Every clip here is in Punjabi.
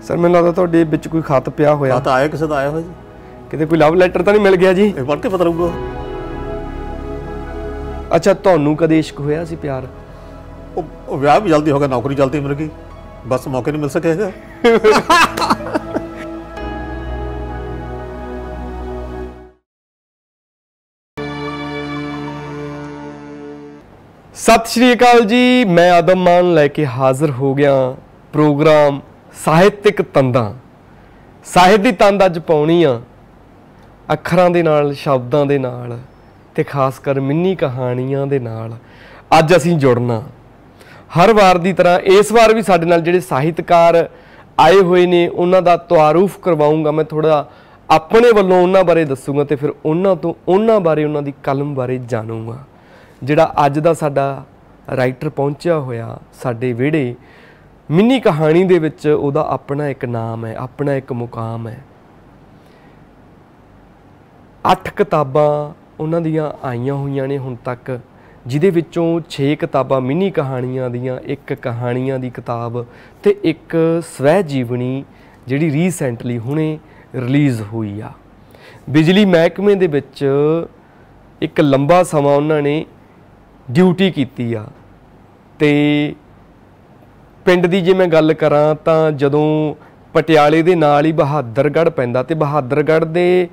सर मैंने लगता ਤੁਹਾਡੇ ਵਿੱਚ ਕੋਈ ਖਤ ਪਿਆ ਹੋਇਆ। ਖਤ ਆਇਆ ਕਿਸੇ ਦਾ ਆਇਆ ਹੋਇਆ ਜੀ? ਕਿਤੇ ਕੋਈ ਲਵ ਲੈਟਰ ਤਾਂ ਨਹੀਂ ਮਿਲ ਗਿਆ ਜੀ? ਇਹ ਪੜ੍ਹ ਕੇ ਪਤਾ ਲੱਗੂਗਾ। ਅੱਛਾ ਤੁਹਾਨੂੰ ਕਦੇ ਇਸ਼ਕ ਹੋਇਆ ਸੀ ਪਿਆਰ? ਉਹ ਵਿਆਹ ਵੀ ਜਲਦੀ ਹੋ ਗਿਆ, ਨੌਕਰੀ ਜਲਦੀ ਮਿਲ ਗਈ, ਬਸ ਮੌਕੇ ਨਹੀਂ ਮਿਲ ਸਕਿਆ। सत श्री अकाल जी, मैं आदम मान लैके हाजिर हो गया प्रोग्राम ਸਾਹਿਤਕ ਤੰਦਾਂ। ਸਾਹਿਤ ਦੀ ਤੰਦ ਅੱਜ ਪਾਉਣੀ ਆ ਅੱਖਰਾਂ ਦੇ ਨਾਲ, ਸ਼ਬਦਾਂ ਦੇ ਨਾਲ ਤੇ ਖਾਸ ਕਰ ਮਿੰਨੀ ਕਹਾਣੀਆਂ ਦੇ ਨਾਲ ਅੱਜ ਅਸੀਂ ਜੁੜਨਾ। ਹਰ ਵਾਰ ਦੀ ਤਰ੍ਹਾਂ ਇਸ ਵਾਰ ਵੀ ਸਾਡੇ ਨਾਲ ਜਿਹੜੇ ਸਾਹਿਤਕਾਰ ਆਏ ਹੋਏ ਨੇ ਉਹਨਾਂ ਦਾ ਤਾਰੂਫ ਕਰਵਾਉਂਗਾ ਮੈਂ, ਥੋੜਾ ਆਪਣੇ ਵੱਲੋਂ ਉਹਨਾਂ ਬਾਰੇ ਦੱਸੂਗਾ ਤੇ ਫਿਰ ਉਹਨਾਂ ਤੋਂ ਉਹਨਾਂ ਬਾਰੇ, ਉਹਨਾਂ ਦੀ ਕਲਮ ਬਾਰੇ ਜਾਣੂਗਾ। ਜਿਹੜਾ ਅੱਜ ਦਾ ਸਾਡਾ ਰਾਈਟਰ ਪਹੁੰਚਿਆ ਹੋਇਆ ਸਾਡੇ ਵਿਹੜੇ, ਮਿੰਨੀ ਕਹਾਣੀ ਦੇ ਵਿੱਚ ਉਹਦਾ ਆਪਣਾ ਇੱਕ ਨਾਮ ਹੈ, ਆਪਣਾ ਇੱਕ ਮੁਕਾਮ ਹੈ। 8 ਕਿਤਾਬਾਂ ਉਹਨਾਂ ਦੀਆਂ ਆਈਆਂ ਹੋਈਆਂ ਨੇ ਹੁਣ ਤੱਕ, ਜਿਹਦੇ ਵਿੱਚੋਂ 6 ਕਿਤਾਬਾਂ ਮਿੰਨੀ ਕਹਾਣੀਆਂ ਦੀਆਂ, 1 ਕਹਾਣੀਆਂ ਦੀ ਕਿਤਾਬ ਤੇ 1 ਸਵੈ ਜੀਵਨੀ ਜਿਹੜੀ ਰੀਸੈਂਟਲੀ ਹੁਣੇ ਰਿਲੀਜ਼ ਹੋਈ ਆ। ਬਿਜਲੀ ਮਹਿਕਮੇ ਦੇ ਵਿੱਚ ਇੱਕ ਲੰਬਾ ਸਮਾਂ ਉਹਨਾਂ ਨੇ ਡਿਊਟੀ ਕੀਤੀ ਆ ਤੇ ਪਿੰਡ ਦੀ ਜੇ ਮੈਂ ਗੱਲ ਕਰਾਂ ਤਾਂ ਜਦੋਂ ਪਟਿਆਲੇ ਦੇ ਨਾਲ ਹੀ ਬਹਾਦਰਗੜ੍ਹ ਪੈਂਦਾ ਤੇ ਬਹਾਦਰਗੜ੍ਹ ਦੇ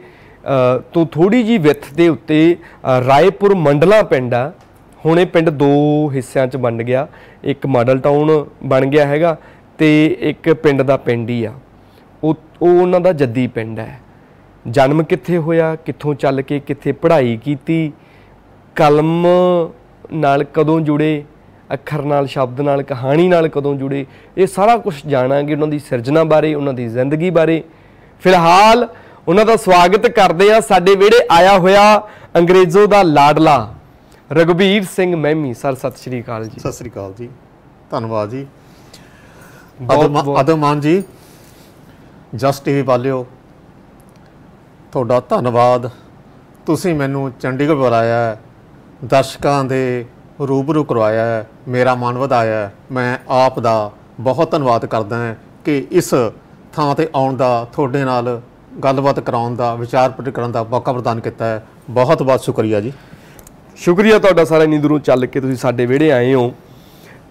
ਤੋਂ ਥੋੜ੍ਹੀ ਜਿਹੀ ਵਿੱਥ ਦੇ ਉੱਤੇ ਰਾਏਪੁਰ ਮੰਡਲਾ ਪਿੰਡ ਆ। ਹੁਣ ਇਹ ਪਿੰਡ 2 ਹਿੱਸਿਆਂ 'ਚ ਵੰਡ ਗਿਆ, ਇੱਕ ਮਾਡਲ ਟਾਊਨ ਬਣ ਗਿਆ ਹੈਗਾ ਤੇ ਇੱਕ ਪਿੰਡ ਦਾ ਪਿੰਡ ਹੀ ਆ। ਉਹ ਉਹਨਾਂ ਦਾ ਜੱਦੀ ਪਿੰਡ ਹੈ। ਜਨਮ ਕਿੱਥੇ ਹੋਇਆ, ਕਿੱਥੋਂ ਚੱਲ ਕੇ ਕਿੱਥੇ ਪੜ੍ਹਾਈ ਕੀਤੀ, ਕਲਮ ਨਾਲ ਕਦੋਂ ਜੁੜੇ, ਅੱਖਰ ਨਾਲ, ਸ਼ਬਦ ਨਾਲ, ਕਹਾਣੀ ਨਾਲ ਕਦੋਂ ਜੁੜੇ, ਇਹ ਸਾਰਾ ਕੁਝ ਜਾਣਾਂਗੇ। ਉਹਨਾਂ ਦੀ ਸਿਰਜਣਾ ਬਾਰੇ, ਉਹਨਾਂ ਦੀ ਜ਼ਿੰਦਗੀ ਬਾਰੇ। ਫਿਲਹਾਲ ਉਹਨਾਂ ਦਾ ਸਵਾਗਤ ਕਰਦੇ ਆ ਸਾਡੇ ਵਿਹੜੇ ਆਇਆ ਹੋਇਆ ਅੰਗਰੇਜ਼ੋ ਦਾ ਲਾਡਲਾ ਰਘਬੀਰ ਸਿੰਘ ਮਹਿਮੀ। ਸਰ ਸਤਿ ਸ਼੍ਰੀ ਅਕਾਲ ਜੀ। ਸਤਿ ਸ਼੍ਰੀ ਅਕਾਲ ਜੀ, ਧੰਨਵਾਦ ਜੀ। ਆਦਮ ਮਾਨ ਜੀ, ਜਸਟ ਟੀਵੀ ਵਾਲਿਓ, ਤੁਹਾਡਾ ਧੰਨਵਾਦ। ਤੁਸੀਂ ਮੈਨੂੰ ਚੰਡੀਗੜ੍ਹ ਬੁਲਾਇਆ, ਦਰਸ਼ਕਾਂ ਦੇ रूबरू करवाया है, मेरा मान वधाया है। मैं आप दा बहुत धन्नवाद करदा है कि इस थां ते आउण दा, तुहाडे नाल गलबात कराउण दा, विचार प्रगट करन दा मौका प्रदान किया है। बहुत बहुत शुक्रिया जी। शुक्रिया तुहाडा सारा, इन्नी दूरों चल के तुसीं साडे विहड़े आए हो।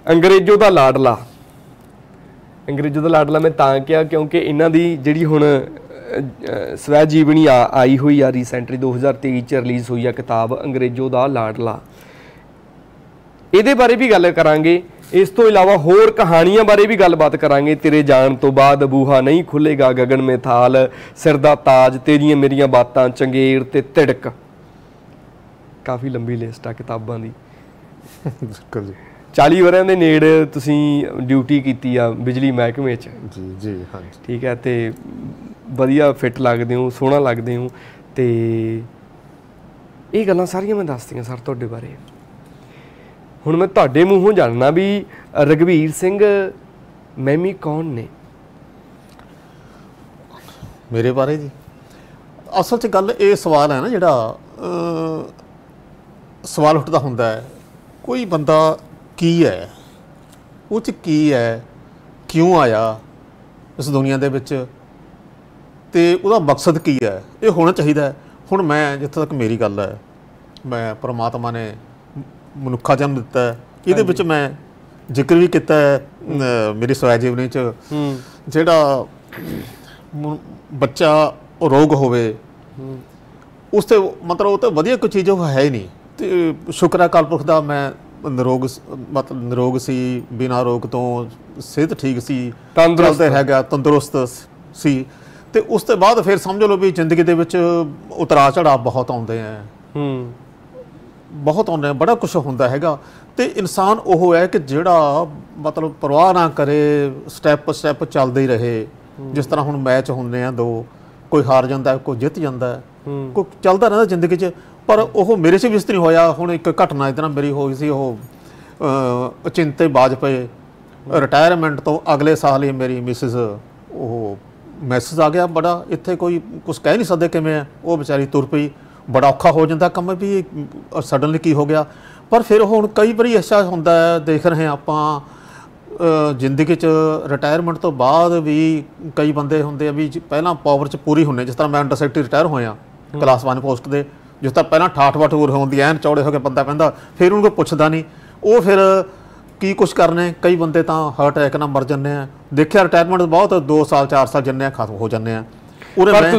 अंग्रेजों दा लाडला, अंग्रेजों दा लाडला मैं तां कहा क्योंकि इन्हां दी जिहड़ी हुण स्वै जीवनी आई हुई आ रीसेंटली 2023 च रिलीज़ हुई आ किताब अंग्रेजों दा लाडला। ਇਹਦੇ ਬਾਰੇ ਵੀ ਗੱਲ ਕਰਾਂਗੇ। ਇਸ ਤੋਂ ਇਲਾਵਾ ਹੋਰ ਕਹਾਣੀਆਂ ਬਾਰੇ ਵੀ ਗੱਲਬਾਤ ਕਰਾਂਗੇ। ਤੇਰੇ ਜਾਣ ਤੋਂ ਬਾਅਦ ਬੂਹਾ ਨਹੀਂ ਖੁੱਲੇਗਾ, ਗਗਨ ਮੇ ਥਾਲ, ਸਿਰ ਦਾ ਤਾਜ, ਤੇਰੀਆਂ ਮੇਰੀਆਂ ਬਾਤਾਂ, ਚੰਗੇਰ ਤੇ ਤਿੜਕ। ਕਾਫੀ ਲੰਬੀ ਲਿਸਟ ਆ ਕਿਤਾਬਾਂ ਦੀ। ਬਿਲਕੁਲ ਜੀ। 40 ਵਰਿਆਂ ਦੇ ਨੇੜੇ ਤੁਸੀਂ ਡਿਊਟੀ ਕੀਤੀ ਆ ਬਿਜਲੀ ਮਹਿਕਮੇ 'ਚ। ਜੀ ਜੀ ਹਾਂਜੀ। ਠੀਕ ਹੈ, ਤੇ ਵਧੀਆ ਫਿੱਟ ਲੱਗਦੇ ਹੋ, ਸੋਹਣਾ ਲੱਗਦੇ ਹੋ, ਤੇ ਇਹ ਗੱਲਾਂ ਸਾਰੀਆਂ ਮੈਂ ਦੱਸਤੀਆਂ ਸਰ ਤੁਹਾਡੇ ਬਾਰੇ। ਹੁਣ ਮੈਂ ਤੁਹਾਡੇ ਮੂੰਹੋਂ ਜਾਣਨਾ ਵੀ ਰਘਬੀਰ ਸਿੰਘ ਮਹਿਮੀ ਕੌਣ ਨੇ? ਮੇਰੇ ਬਾਰੇ ਜੀ, ਅਸਲ 'ਚ ਗੱਲ ਇਹ ਸਵਾਲ ਹੈ ਨਾ, ਜਿਹੜਾ ਸਵਾਲ ਉੱਠਦਾ ਹੁੰਦਾ ਹੈ, ਕੋਈ ਬੰਦਾ ਕੀ ਹੈ, ਉਹ 'ਚ ਕੀ ਹੈ, ਕਿਉਂ ਆਇਆ ਇਸ ਦੁਨੀਆ ਦੇ ਵਿੱਚ, ਤੇ ਉਹਦਾ ਮਕਸਦ ਕੀ ਹੈ, ਇਹ ਹੋਣਾ ਚਾਹੀਦਾ ਹੈ। ਹੁਣ ਮੈਂ ਜਿੱਥੇ ਤੱਕ ਮੇਰੀ ਗੱਲ ਹੈ, ਮੈਂ ਪਰਮਾਤਮਾ ਨੇ ਮਨੁੱਖਾ ਜਨਮ ਦਿੱਤਾ ਹੈ, ਇਹਦੇ ਵਿੱਚ ਮੈਂ ਜ਼ਿਕਰ ਵੀ ਕੀਤਾ ਹੈ ਮੇਰੀ ਸਵੈ ਜੀਵਨੀ 'ਚ। ਜਿਹੜਾ ਬੱਚਾ ਰੋਗ ਹੋਵੇ ਉਸ 'ਤੇ ਮਤਲਬ ਉਹ ਤਾਂ ਵਧੀਆ ਕੋਈ ਚੀਜ਼ ਉਹ ਹੈ ਹੀ ਨਹੀਂ, ਅਤੇ ਸ਼ੁਕਰ ਹੈ ਅਕਾਲ ਪੁਰਖ ਦਾ ਮੈਂ ਨਿਰੋਗ ਸੀ, ਬਿਨਾਂ ਰੋਗ ਤੋਂ ਸਿਹਤ ਠੀਕ ਸੀ, ਤੰਦਰੁਸਤ ਹੈਗਾ, ਤੰਦਰੁਸਤ ਸੀ। ਅਤੇ ਉਸ ਤੋਂ ਬਾਅਦ ਫਿਰ ਸਮਝ ਲਓ ਵੀ ਜ਼ਿੰਦਗੀ ਦੇ ਵਿੱਚ ਉਤਰਾਅ ਚੜ੍ਹਾਅ ਬਹੁਤ ਆਉਂਦੇ ਹੈ, ਬਹੁਤ ਆਉਂਦੇ, ਬੜਾ ਕੁਛ ਹੁੰਦਾ ਹੈਗਾ। ਅਤੇ ਇਨਸਾਨ ਉਹ ਹੈ ਕਿ ਜਿਹੜਾ ਮਤਲਬ ਪਰਵਾਹ ਨਾ ਕਰੇ, ਸਟੈਪ ਚੱਲਦੇ ਹੀ ਰਹੇ। ਜਿਸ ਤਰ੍ਹਾਂ ਹੁਣ ਮੈਚ ਹੁੰਦੇ ਆ 2, ਕੋਈ ਹਾਰ ਜਾਂਦਾ, ਕੋਈ ਜਿੱਤ ਜਾਂਦਾ, ਕੋਈ ਚੱਲਦਾ ਰਹਿੰਦਾ ਜ਼ਿੰਦਗੀ 'ਚ। ਪਰ ਉਹ ਮੇਰੇ 'ਚ ਵੀ ਇਸ ਤਰ੍ਹਾਂ ਹੋਇਆ। ਹੁਣ ਇੱਕ ਘਟਨਾ ਇਸ ਤਰ੍ਹਾਂ ਮੇਰੀ ਹੋਈ ਸੀ, ਉਹ ਅਚਿੰਤੇ ਵਾਜਪੇਈ ਰਿਟਾਇਰਮੈਂਟ ਤੋਂ ਅਗਲੇ ਸਾਲ ਹੀ ਮੇਰੀ ਮਿਸਿਸ ਉਹ ਮੈਸੇਜ ਆ ਗਿਆ ਬੜਾ, ਇੱਥੇ ਕੋਈ ਕੁਛ ਕਹਿ ਨਹੀਂ ਸਕਦੇ ਕਿਵੇਂ ਹੈ, ਉਹ ਵਿਚਾਰੀ ਤੁਰ ਪਈ। ਬੜਾ ਔਖਾ ਹੋ ਜਾਂਦਾ ਕੰਮ ਵੀ ਸਡਨਲੀ ਕੀ ਹੋ ਗਿਆ। ਪਰ ਫਿਰ ਹੁਣ ਕਈ ਵਾਰੀ ਐਸਾ ਹੁੰਦਾ ਹੈ, ਦੇਖ ਰਹੇ ਆਪਾਂ ਜ਼ਿੰਦਗੀ 'ਚ ਰਿਟਾਇਰਮੈਂਟ ਤੋਂ ਬਾਅਦ ਵੀ ਕਈ ਬੰਦੇ ਹੁੰਦੇ ਆ ਵੀ ਪਹਿਲਾਂ ਪਾਵਰ 'ਚ ਪੂਰੀ ਹੁੰਦੇ, ਜਿਸ ਤਰ੍ਹਾਂ ਮੈਂ ਅੰਡਰ ਸੈਕਟਰੀ ਰਿਟਾਇਰ ਹੋਇਆ ਕਲਾਸ 1 ਪੋਸਟ ਦੇ, ਜਿਸ ਤਰ੍ਹਾਂ ਪਹਿਲਾਂ ਠਾਠ ਵੱਟ ਹੋਰ ਹੁੰਦੀ ਐਨ ਚੌੜੇ ਹੋ ਕੇ ਬੰਦਾ ਪੈਂਦਾ, ਫਿਰ ਉਹਨੂੰ ਕੋਈ ਪੁੱਛਦਾ ਨਹੀਂ, ਉਹ ਫਿਰ ਕੀ ਕੁਛ ਕਰਨੇ। ਕਈ ਬੰਦੇ ਤਾਂ ਹਾਰਟ ਅਟੈਕ ਨਾਲ ਮਰ ਜਾਂਦੇ ਆ, ਦੇਖਿਆ ਰਿਟਾਇਰਮੈਂਟ ਬਹੁਤ 2 ਸਾਲ 4 ਸਾਲ ਜਿੰਨੇ ਆ ਖਤਮ ਹੋ ਜਾਂਦੇ ਆ। ਪਰ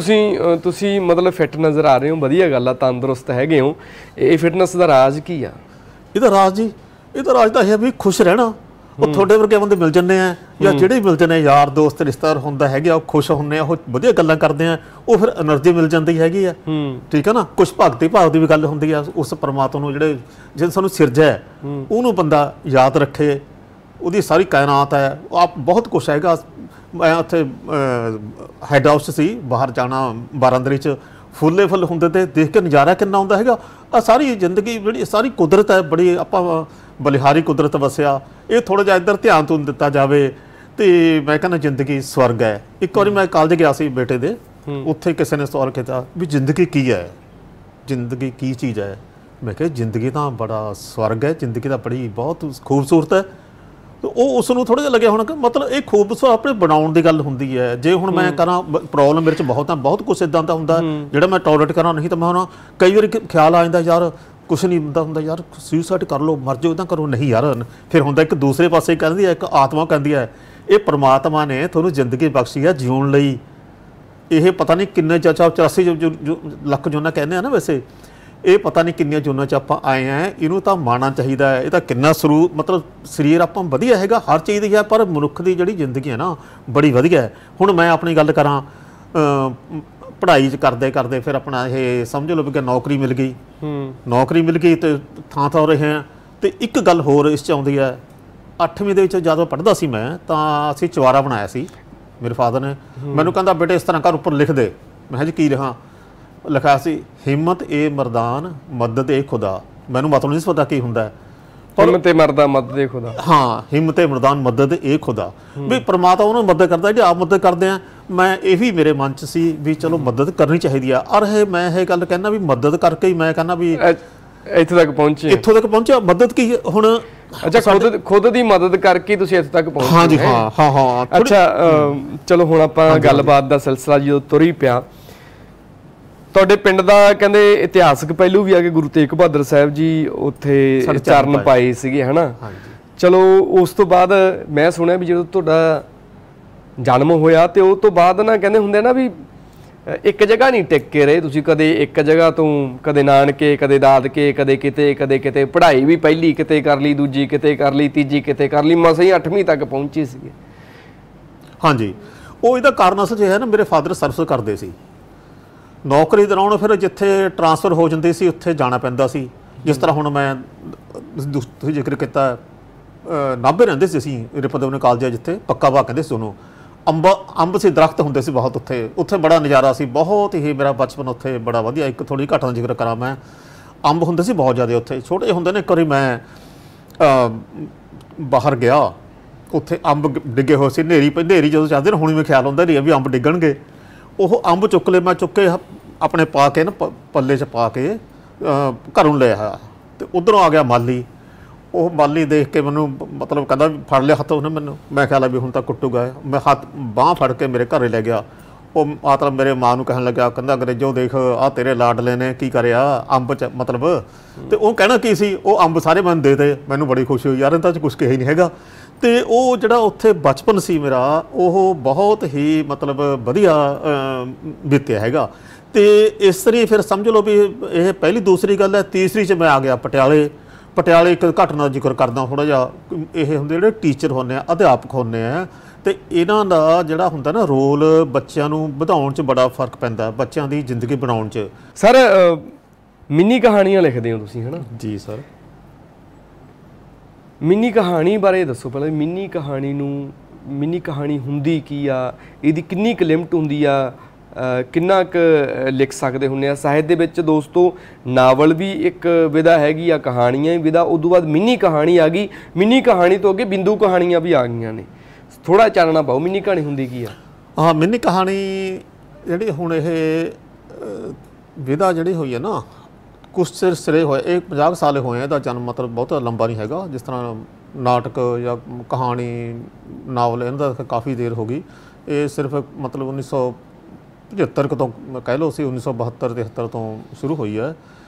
ਤੁਸੀਂ ਮਤਲਬ ਫਿੱਟ ਨਜ਼ਰ ਆ ਰਹੇ ਹੋ, ਵਧੀਆ ਗੱਲ ਆ, ਤੰਦਰੁਸਤ ਹੈਗੇ ਹੋ। ਇਹ ਫਿਟਨੈਸ ਦਾ ਰਾਜ ਕੀ ਆ? ਇਹਦਾ ਰਾਜ ਜੀ, ਇਹਦਾ ਰਾਜ ਤਾਂ ਇਹ ਹੈ ਵੀ ਖੁਸ਼ ਰਹਿਣਾ। ਉਹ ਤੁਹਾਡੇ ਵਰਗੇ ਬੰਦੇ ਮਿਲ ਜਾਂਦੇ ਆ ਜਾਂ ਜਿਹੜੇ ਮਿਲ ਜਾਂਦੇ ਯਾਰ ਦੋਸਤ ਰਿਸ਼ਤੇਦਾਰ ਹੁੰਦਾ ਹੈਗੇ ਆ, ਉਹ ਖੁਸ਼ ਹੁੰਦੇ ਆ, ਉਹ ਵਧੀਆ ਗੱਲਾਂ ਕਰਦੇ ਆ, ਉਹ ਫਿਰ એનર્ਜੀ ਮਿਲ ਜਾਂਦੀ ਹੈਗੀ ਆ। ਠੀਕ ਹੈ ਨਾ। ਕੁਛ ਭਗਤੀ ਭਾਵ ਦੀ ਵੀ ਗੱਲ ਹੁੰਦੀ ਆ, ਉਸ ਪਰਮਾਤਮਾ ਨੂੰ ਜਿਹਨੇ ਸਾਨੂੰ ਸਿਰਜਿਆ ਉਹਨੂੰ ਬੰਦਾ ਯਾਦ ਰੱਖੇ, ਉਹਦੀ ਸਾਰੀ ਕਾਇਨਾਤ ਹੈ, ਆਪ ਬਹੁਤ ਕੁਛ ਹੈਗਾ। ਮੈਂ ਉੱਥੇ ਹੈਡ ਹਾਊਸ ਸੀ, ਬਾਹਰ ਜਾਣਾ ਬਾਰਾਂਦਰੀ 'ਚ ਫੁੱਲੇ ਫੁੱਲ ਹੁੰਦੇ ਤੇ ਦੇਖ ਕੇ ਨਜ਼ਾਰਾ ਕਿੰਨਾ ਆਉਂਦਾ ਹੈਗਾ। ਆ ਸਾਰੀ ਜ਼ਿੰਦਗੀ ਜਿਹੜੀ ਸਾਰੀ ਕੁਦਰਤ ਹੈ, ਬੜੀ ਆਪਾਂ ਬਲਿਹਾਰੀ ਕੁਦਰਤ ਵਸਿਆ। ਇਹ ਥੋੜ੍ਹਾ ਜਿਹਾ ਇੱਧਰ ਧਿਆਨ ਤੋਂ ਦਿੱਤਾ ਜਾਵੇ ਤੇ ਮੈਂ ਕਹਿੰਦਾ ਜ਼ਿੰਦਗੀ ਸਵਰਗ ਹੈ। ਇੱਕ ਵਾਰੀ ਮੈਂ ਕਾਲਜ ਗਿਆ ਸੀ ਬੇਟੇ ਦੇ, ਉੱਥੇ ਕਿਸੇ ਨੇ ਸਵਾਲ ਕੀਤਾ ਵੀ ਜ਼ਿੰਦਗੀ ਕੀ ਹੈ, ਜ਼ਿੰਦਗੀ ਕੀ ਚੀਜ਼ ਹੈ। ਮੈਂ ਕਿਹਾ ਜ਼ਿੰਦਗੀ ਤਾਂ ਬੜਾ ਸਵਰਗ ਹੈ, ਜ਼ਿੰਦਗੀ ਤਾਂ ਬੜੀ ਬਹੁਤ ਖੂਬਸੂਰਤ ਹੈ। ਉਹ ਉਸ ਨੂੰ ਥੋੜ੍ਹਾ ਜਿਹਾ ਲੱਗਿਆ ਹੁਣ ਮਤਲਬ ਇਹ ਖੂਬਸੂਰਤ ਆਪਣੇ ਬਣਾਉਣ ਦੀ ਗੱਲ ਹੁੰਦੀ ਹੈ। ਜੇ ਹੁਣ ਮੈਂ ਕਰਾਂ ਪ੍ਰੋਬਲਮ ਮੇਰੇ 'ਚ ਬਹੁਤ ਕੁਛ ਇੱਦਾਂ ਦਾ ਹੁੰਦਾ ਜਿਹੜਾ ਮੈਂ ਟੋਲਰੇਟ ਕਰਾਂ, ਨਹੀਂ ਤਾਂ ਮੈਂ ਹੁਣ ਕਈ ਵਾਰੀ ਖਿਆਲ ਆ ਜਾਂਦਾ ਯਾਰ ਕੁਛ ਨਹੀਂ ਹੁੰਦਾ ਯਾਰ ਸੁਸਾਈਡ ਕਰ ਲਓ, ਮਰ ਜਾਓ, ਇੱਦਾਂ ਕਰੋ। ਨਹੀਂ ਯਾਰ, ਫਿਰ ਹੁੰਦਾ ਇੱਕ ਦੂਸਰੇ ਪਾਸੇ ਕਹਿੰਦੀ ਹੈ, ਇੱਕ ਆਤਮਾ ਕਹਿੰਦੀ ਹੈ ਇਹ ਪਰਮਾਤਮਾ ਨੇ ਤੁਹਾਨੂੰ ਜ਼ਿੰਦਗੀ ਬਖਸ਼ੀ ਹੈ ਜਿਉਣ ਲਈ। ਇਹ ਪਤਾ ਨਹੀਂ ਕਿੰਨੇ 84 ਲੱਖ ਜੂਨਾਂ ਕਹਿੰਦੇ ਆ ਨਾ, ਵੈਸੇ ਇਹ ਪਤਾ ਨਹੀਂ ਕਿੰਨੀਆਂ ਜੂਨਾਂ 'ਚ ਆਪਾਂ ਆਏ ਹਾਂ। ਇਹਨੂੰ ਤਾਂ ਮਾਣਨਾ ਚਾਹੀਦਾ ਹੈ। ਇਹ ਤਾਂ ਕਿੰਨਾ ਮਤਲਬ ਸਰੀਰ ਆਪਾਂ ਵਧੀਆ ਹੈਗਾ, ਹਰ ਚੀਜ਼ ਦੀ ਹੈ, ਪਰ ਮਨੁੱਖ ਦੀ ਜਿਹੜੀ ਜ਼ਿੰਦਗੀ ਹੈ ਨਾ ਬੜੀ ਵਧੀਆ ਹੈ। ਹੁਣ ਮੈਂ ਆਪਣੀ ਗੱਲ ਕਰਾਂ, ਪੜ੍ਹਾਈ 'ਚ ਕਰਦੇ ਫਿਰ ਆਪਣਾ ਇਹ ਸਮਝ ਲਓ ਵੀ ਕਿ ਨੌਕਰੀ ਮਿਲ ਗਈ, ਨੌਕਰੀ ਮਿਲ ਗਈ ਤੇ ਥਾਂ ਰਹੇ ਹਾਂ। ਤੇ ਇੱਕ ਗੱਲ ਹੋਰ ਇਸ 'ਚ ਆਉਂਦੀ ਹੈ, 8ਵੀਂ ਦੇ ਵਿੱਚ ਜਦੋਂ ਪੜ੍ਹਦਾ ਸੀ ਮੈਂ, ਤਾਂ ਅਸੀਂ ਚੁਬਾਰਾ ਬਣਾਇਆ ਸੀ। ਮੇਰੇ ਫਾਦਰ ਨੇ ਮੈਨੂੰ ਕਹਿੰਦਾ ਬੇਟੇ ਇਸ ਤਰ੍ਹਾਂ ਘਰ ਉੱਪਰ ਲਿਖ ਦੇ। ਮੈਂ ਕਿਹਾ ਜੀ ਕੀ ਲਿਖਾਂ? ਲਿਖਿਆ ਸੀ ਹਿੰਮਤ ਏ ਮਰਦਾਨ ਮਦਦ ਏ ਖੁਦਾ। ਮੈਨੂੰ ਮਤਲਬ ਨਹੀਂ ਪਤਾ ਕੀ ਹੁੰਦਾ ਹੈ, ਹਿੰਮਤ ਏ ਮਰਦਾਨ ਮਦਦ ਏ ਖੁਦਾ। ਹਾਂ, ਹਿੰਮਤ ਏ ਮਰਦਾਨ ਮਦਦ ਏ ਖੁਦਾ, ਵੀ ਪਰਮਾਤਮਾ ਉਹਨੂੰ ਮਦਦ ਕਰਦਾ ਜੇ ਆਪ ਮਦਦ ਕਰਦੇ ਆ। ਮੈਂ ਇਹ ਵੀ ਮੇਰੇ ਮਨ 'ਚ ਸੀ ਵੀ ਚਲੋ ਮਦਦ ਕਰਨੀ ਚਾਹੀਦੀ ਆ। ਔਰ ਮੈਂ ਇਹ ਗੱਲ ਕਹਿੰਦਾ ਵੀ ਮਦਦ ਕਰਕੇ ਹੀ ਮੈਂ ਕਹਿੰਦਾ ਵੀ ਇੱਥੇ ਤੱਕ ਪਹੁੰਚਿਆ। ਮਦਦ ਕੀ ਹੁਣ? ਅੱਛਾ, ਖੁਦ ਦੀ ਮਦਦ ਕਰਕੇ ਤੁਸੀਂ ਇੱਥੇ ਤੱਕ ਪਹੁੰਚੇ? ਹਾਂ ਜੀ, ਹਾਂ। ਅੱਛਾ, ਚਲੋ ਹੁਣ ਆਪਾਂ ਗੱਲਬਾਤ ਦਾ ਸਿਲਸਿਲਾ ਜਦੋਂ ਤੁਰ ਹੀ ਪਿਆ, ਤੁਹਾਡੇ ਪਿੰਡ ਦਾ ਕਹਿੰਦੇ ਇਤਿਹਾਸਕ ਪਹਿਲੂ ਵੀ ਆ ਕਿ ਗੁਰੂ ਤੇਗ ਬਹਾਦਰ ਸਾਹਿਬ ਜੀ ਉੱਥੇ ਚਰਨ ਪਾਏ ਸੀਗੇ, ਹਨਾ। ਚਲੋ ਉਸ ਤੋਂ ਬਾਅਦ ਮੈਂ ਸੁਣਿਆ ਵੀ ਜਦੋਂ ਤੁਹਾਡਾ ਜਨਮ ਹੋਇਆ ਤੇ ਉਹ ਤੋਂ ਬਾਅਦ ਨਾ ਕਹਿੰਦੇ ਹੁੰਦੇ ਨਾ ਵੀ ਇੱਕ ਜਗ੍ਹਾ ਨਹੀਂ ਟਿਕ ਕੇ ਰਹੇ ਤੁਸੀਂ, ਕਦੇ ਇੱਕ ਜਗ੍ਹਾ ਤੋਂ, ਕਦੇ ਨਾਨਕੇ, ਕਦੇ ਦਾਦਕੇ, ਕਦੇ ਕਿਤੇ ਪੜ੍ਹਾਈ ਵੀ ਪਹਿਲੀ ਕਿਤੇ ਕਰ ਲਈ, ਦੂਜੀ ਕਿਤੇ ਕਰ ਲਈ, ਤੀਜੀ ਕਿਤੇ ਕਰ ਲਈ, ਮਸਾਂ ਹੀ 8ਵੀਂ ਤੱਕ ਪਹੁੰਚੇ ਸੀਗੇ। ਹਾਂਜੀ, ਉਹ ਇਹਦਾ ਕਾਰਨ ਅਸਲ 'ਚ ਹੈ ਨਾ, ਮੇਰੇ ਫਾਦਰ ਸਰਵਿਸ ਕਰਦੇ ਸੀ ਨੌਕਰੀ ਦੌਰਾਨ, ਫਿਰ ਜਿੱਥੇ ਟਰਾਂਸਫਰ ਹੋ ਜਾਂਦੀ ਸੀ ਉੱਥੇ ਜਾਣਾ ਪੈਂਦਾ ਸੀ। ਜਿਸ ਤਰ੍ਹਾਂ ਹੁਣ ਮੈਂ ਤੁਸੀਂ ਜ਼ਿਕਰ ਕੀਤਾ, ਨਾਭੇ ਰਹਿੰਦੇ ਸੀ ਅਸੀਂ, ਰਿਪਦਵਨ ਕਾਲਜ ਜਿੱਥੇ ਪੱਕਾ ਵਾ ਕਹਿੰਦੇ ਸੀ ਉਹਨੂੰ। ਅੰਬ ਸੀ, ਦਰਖਤ ਹੁੰਦੇ ਸੀ ਬਹੁਤ ਉੱਥੇ ਬੜਾ ਨਜ਼ਾਰਾ ਸੀ, ਬਹੁਤ ਹੀ ਮੇਰਾ ਬਚਪਨ ਉੱਥੇ ਬੜਾ ਵਧੀਆ। ਇੱਕ ਥੋੜ੍ਹੀ ਘਟਨਾ ਦਾ ਜ਼ਿਕਰ ਕਰਾਂ ਮੈਂ, ਅੰਬ ਹੁੰਦੇ ਸੀ ਬਹੁਤ ਜ਼ਿਆਦਾ ਉੱਥੇ, ਛੋਟੇ ਹੁੰਦੇ ਨੇ। ਇੱਕ ਵਾਰੀ ਮੈਂ ਬਾਹਰ ਗਿਆ, ਉੱਥੇ ਅੰਬ ਡਿੱਗੇ ਹੋਏ ਸੀ, ਹਨੇਰੀ ਜਦੋਂ ਚੱਲਦੀ ਨਾ, ਹੁਣ ਵੀ ਖਿਆਲ ਹੁੰਦਾ ਵੀ ਅੰਬ ਡਿੱਗਣਗੇ। ਉਹ ਅੰਬ ਚੁੱਕ ਕੇ ਆਪਣੇ ਪਾ ਕੇ ਨਾ ਪੱਲੇ 'ਚ ਪਾ ਕੇ ਘਰੋਂ ਲੈ ਆਇਆ। ਤੇ ਉੱਧਰੋਂ ਆ ਗਿਆ ਮਾਲੀ। ਉਹ ਮਾਲੀ ਦੇਖ ਕੇ ਮੈਨੂੰ ਮਤਲਬ ਕਹਿੰਦਾ ਫੜ ਲਿਆ ਹੱਥ ਉਹਨੇ ਮੈਨੂੰ। ਮੈਂ ਖਿਆਲ ਵੀ ਹੁਣ ਤਾਂ ਕੁੱਟੂਗਾ। ਮੈਂ ਹੱਥ ਬਾਂਹ ਫੜ ਕੇ ਮੇਰੇ ਘਰੇ ਲੈ ਗਿਆ। ਉਹ ਮਤਲਬ ਮੇਰੇ ਮਾਂ ਨੂੰ ਕਹਿਣ ਲੱਗਾ, ਕਹਿੰਦਾ ਅੰਗਰੇਜ਼ੋ ਦੇਖ ਆਹ ਤੇਰੇ ਲਾਡਲੇ ਨੇ ਕੀ ਕਰਿਆ ਅੰਬ 'ਚ ਮਤਲਬ। ਤੇ ਉਹ ਕਹਿਣਾ ਕੀ ਸੀ, ਉਹ ਅੰਬ ਸਾਰੇ ਮੈਨੂੰ ਦੇ ਦੇ। ਮੈਨੂੰ ਬੜੀ ਖੁਸ਼ੀ ਹੋਈ, ਯਾਰ ਇਹਨਾਂ 'ਚ ਕੁਛ ਕਿਹਾ ਹੀ ਨਹੀਂ ਹੈਗਾ। ਤੇ ਉਹ ਜਿਹੜਾ ਉੱਥੇ ਬਚਪਨ ਸੀ ਮੇਰਾ, ਉਹ ਬਹੁਤ ਹੀ ਮਤਲਬ ਵਧੀਆ ਬੀਤਿਆ ਹੈਗਾ। ਤੇ ਇਸ ਤਰ੍ਹਾਂ ਫਿਰ ਸਮਝ ਲਓ ਵੀ ਇਹ ਪਹਿਲੀ ਦੂਸਰੀ ਗੱਲ ਹੈ। ਤੀਸਰੀ 'ਚ ਮੈਂ ਆ ਗਿਆ ਪਟਿਆਲੇ ਇੱਕ ਘਟਨਾ ਦਾ ਜ਼ਿਕਰ ਕਰਦਾ ਥੋੜ੍ਹਾ ਜਿਹਾ। ਇਹ ਹੁੰਦੇ ਜਿਹੜੇ ਟੀਚਰ ਹੁੰਦੇ ਆ, ਅਧਿਆਪਕ ਹੁੰਦੇ ਆ, ਤੇ ਇਹਨਾਂ ਦਾ ਜਿਹੜਾ ਹੁੰਦਾ ਨਾ ਰੋਲ ਬੱਚਿਆਂ ਨੂੰ ਵਧਾਉਣ 'ਚ ਬੜਾ ਫਰਕ ਪੈਂਦਾ, ਬੱਚਿਆਂ ਦੀ ਜ਼ਿੰਦਗੀ ਬਣਾਉਣ 'ਚ। ਸਰ ਮਿੰਨੀ ਕਹਾਣੀਆਂ ਲਿਖਦੇ ਹੋ ਤੁਸੀਂ, ਹੈ ਨਾ? ਜੀ ਸਰ। ਮਿੰਨੀ ਕਹਾਣੀ ਬਾਰੇ ਦੱਸੋ ਪਹਿਲਾਂ। ਮਿੰਨੀ ਕਹਾਣੀ ਹੁੰਦੀ ਕੀ ਆ, ਇਹਦੀ ਕਿੰਨੀ ਕੁ ਲਿਮਟ ਹੁੰਦੀ ਆ, ਕਿੰਨਾ ਕੁ ਲਿਖ ਸਕਦੇ ਹੁੰਦੇ ਆ? ਸਾਹਿਤ ਦੇ ਵਿੱਚ ਦੋਸਤੋ ਨਾਵਲ ਵੀ ਇੱਕ ਵਿਧਾ ਹੈਗੀ ਆ, ਕਹਾਣੀਆਂ ਵੀ ਵਿਧਾ, ਉਦੋਂ ਬਾਅਦ ਮਿੰਨੀ ਕਹਾਣੀ ਆ ਗਈ। ਮਿੰਨੀ ਕਹਾਣੀ ਤੋਂ ਅੱਗੇ ਬਿੰਦੂ ਕਹਾਣੀਆਂ ਵੀ ਆ ਗਈਆਂ ਨੇ। ਥੋੜ੍ਹਾ ਚਾਨਣਾ ਪਾਓ, ਮਿੰਨੀ ਕਹਾਣੀ ਹੁੰਦੀ ਕੀ ਆ? ਹਾਂ, ਮਿੰਨੀ ਕਹਾਣੀ ਜਿਹੜੀ ਹੁਣ ਇਹ ਵਿਧਾ ਜਿਹੜੀ ਹੋਈ ਹੈ ਨਾ, ਕੁਛ ਸਿਰੇ ਹੋਏ, ਇਹ 50 ਸਾਲ ਹੋਏ ਆ ਇਹਦਾ ਜਨਮ, ਮਤਲਬ ਬਹੁਤ ਲੰਬਾ ਨਹੀਂ ਹੈਗਾ। ਜਿਸ ਤਰ੍ਹਾਂ ਨਾਟਕ ਜਾਂ ਕਹਾਣੀ ਨਾਵਲ ਇਹਨਾਂ ਦਾ ਕਾफ़ी ਦੇਰ ਹੋ ਗਈ। ਇਹ ਸਿਰਫ ਮਤਲਬ 1975 ਤੋਂ ਕਹਿ ਲਓ ਸੀ 1972-73 ਤੋਂ ਸ਼ੁਰੂ ਹੋਈ ਹੈ।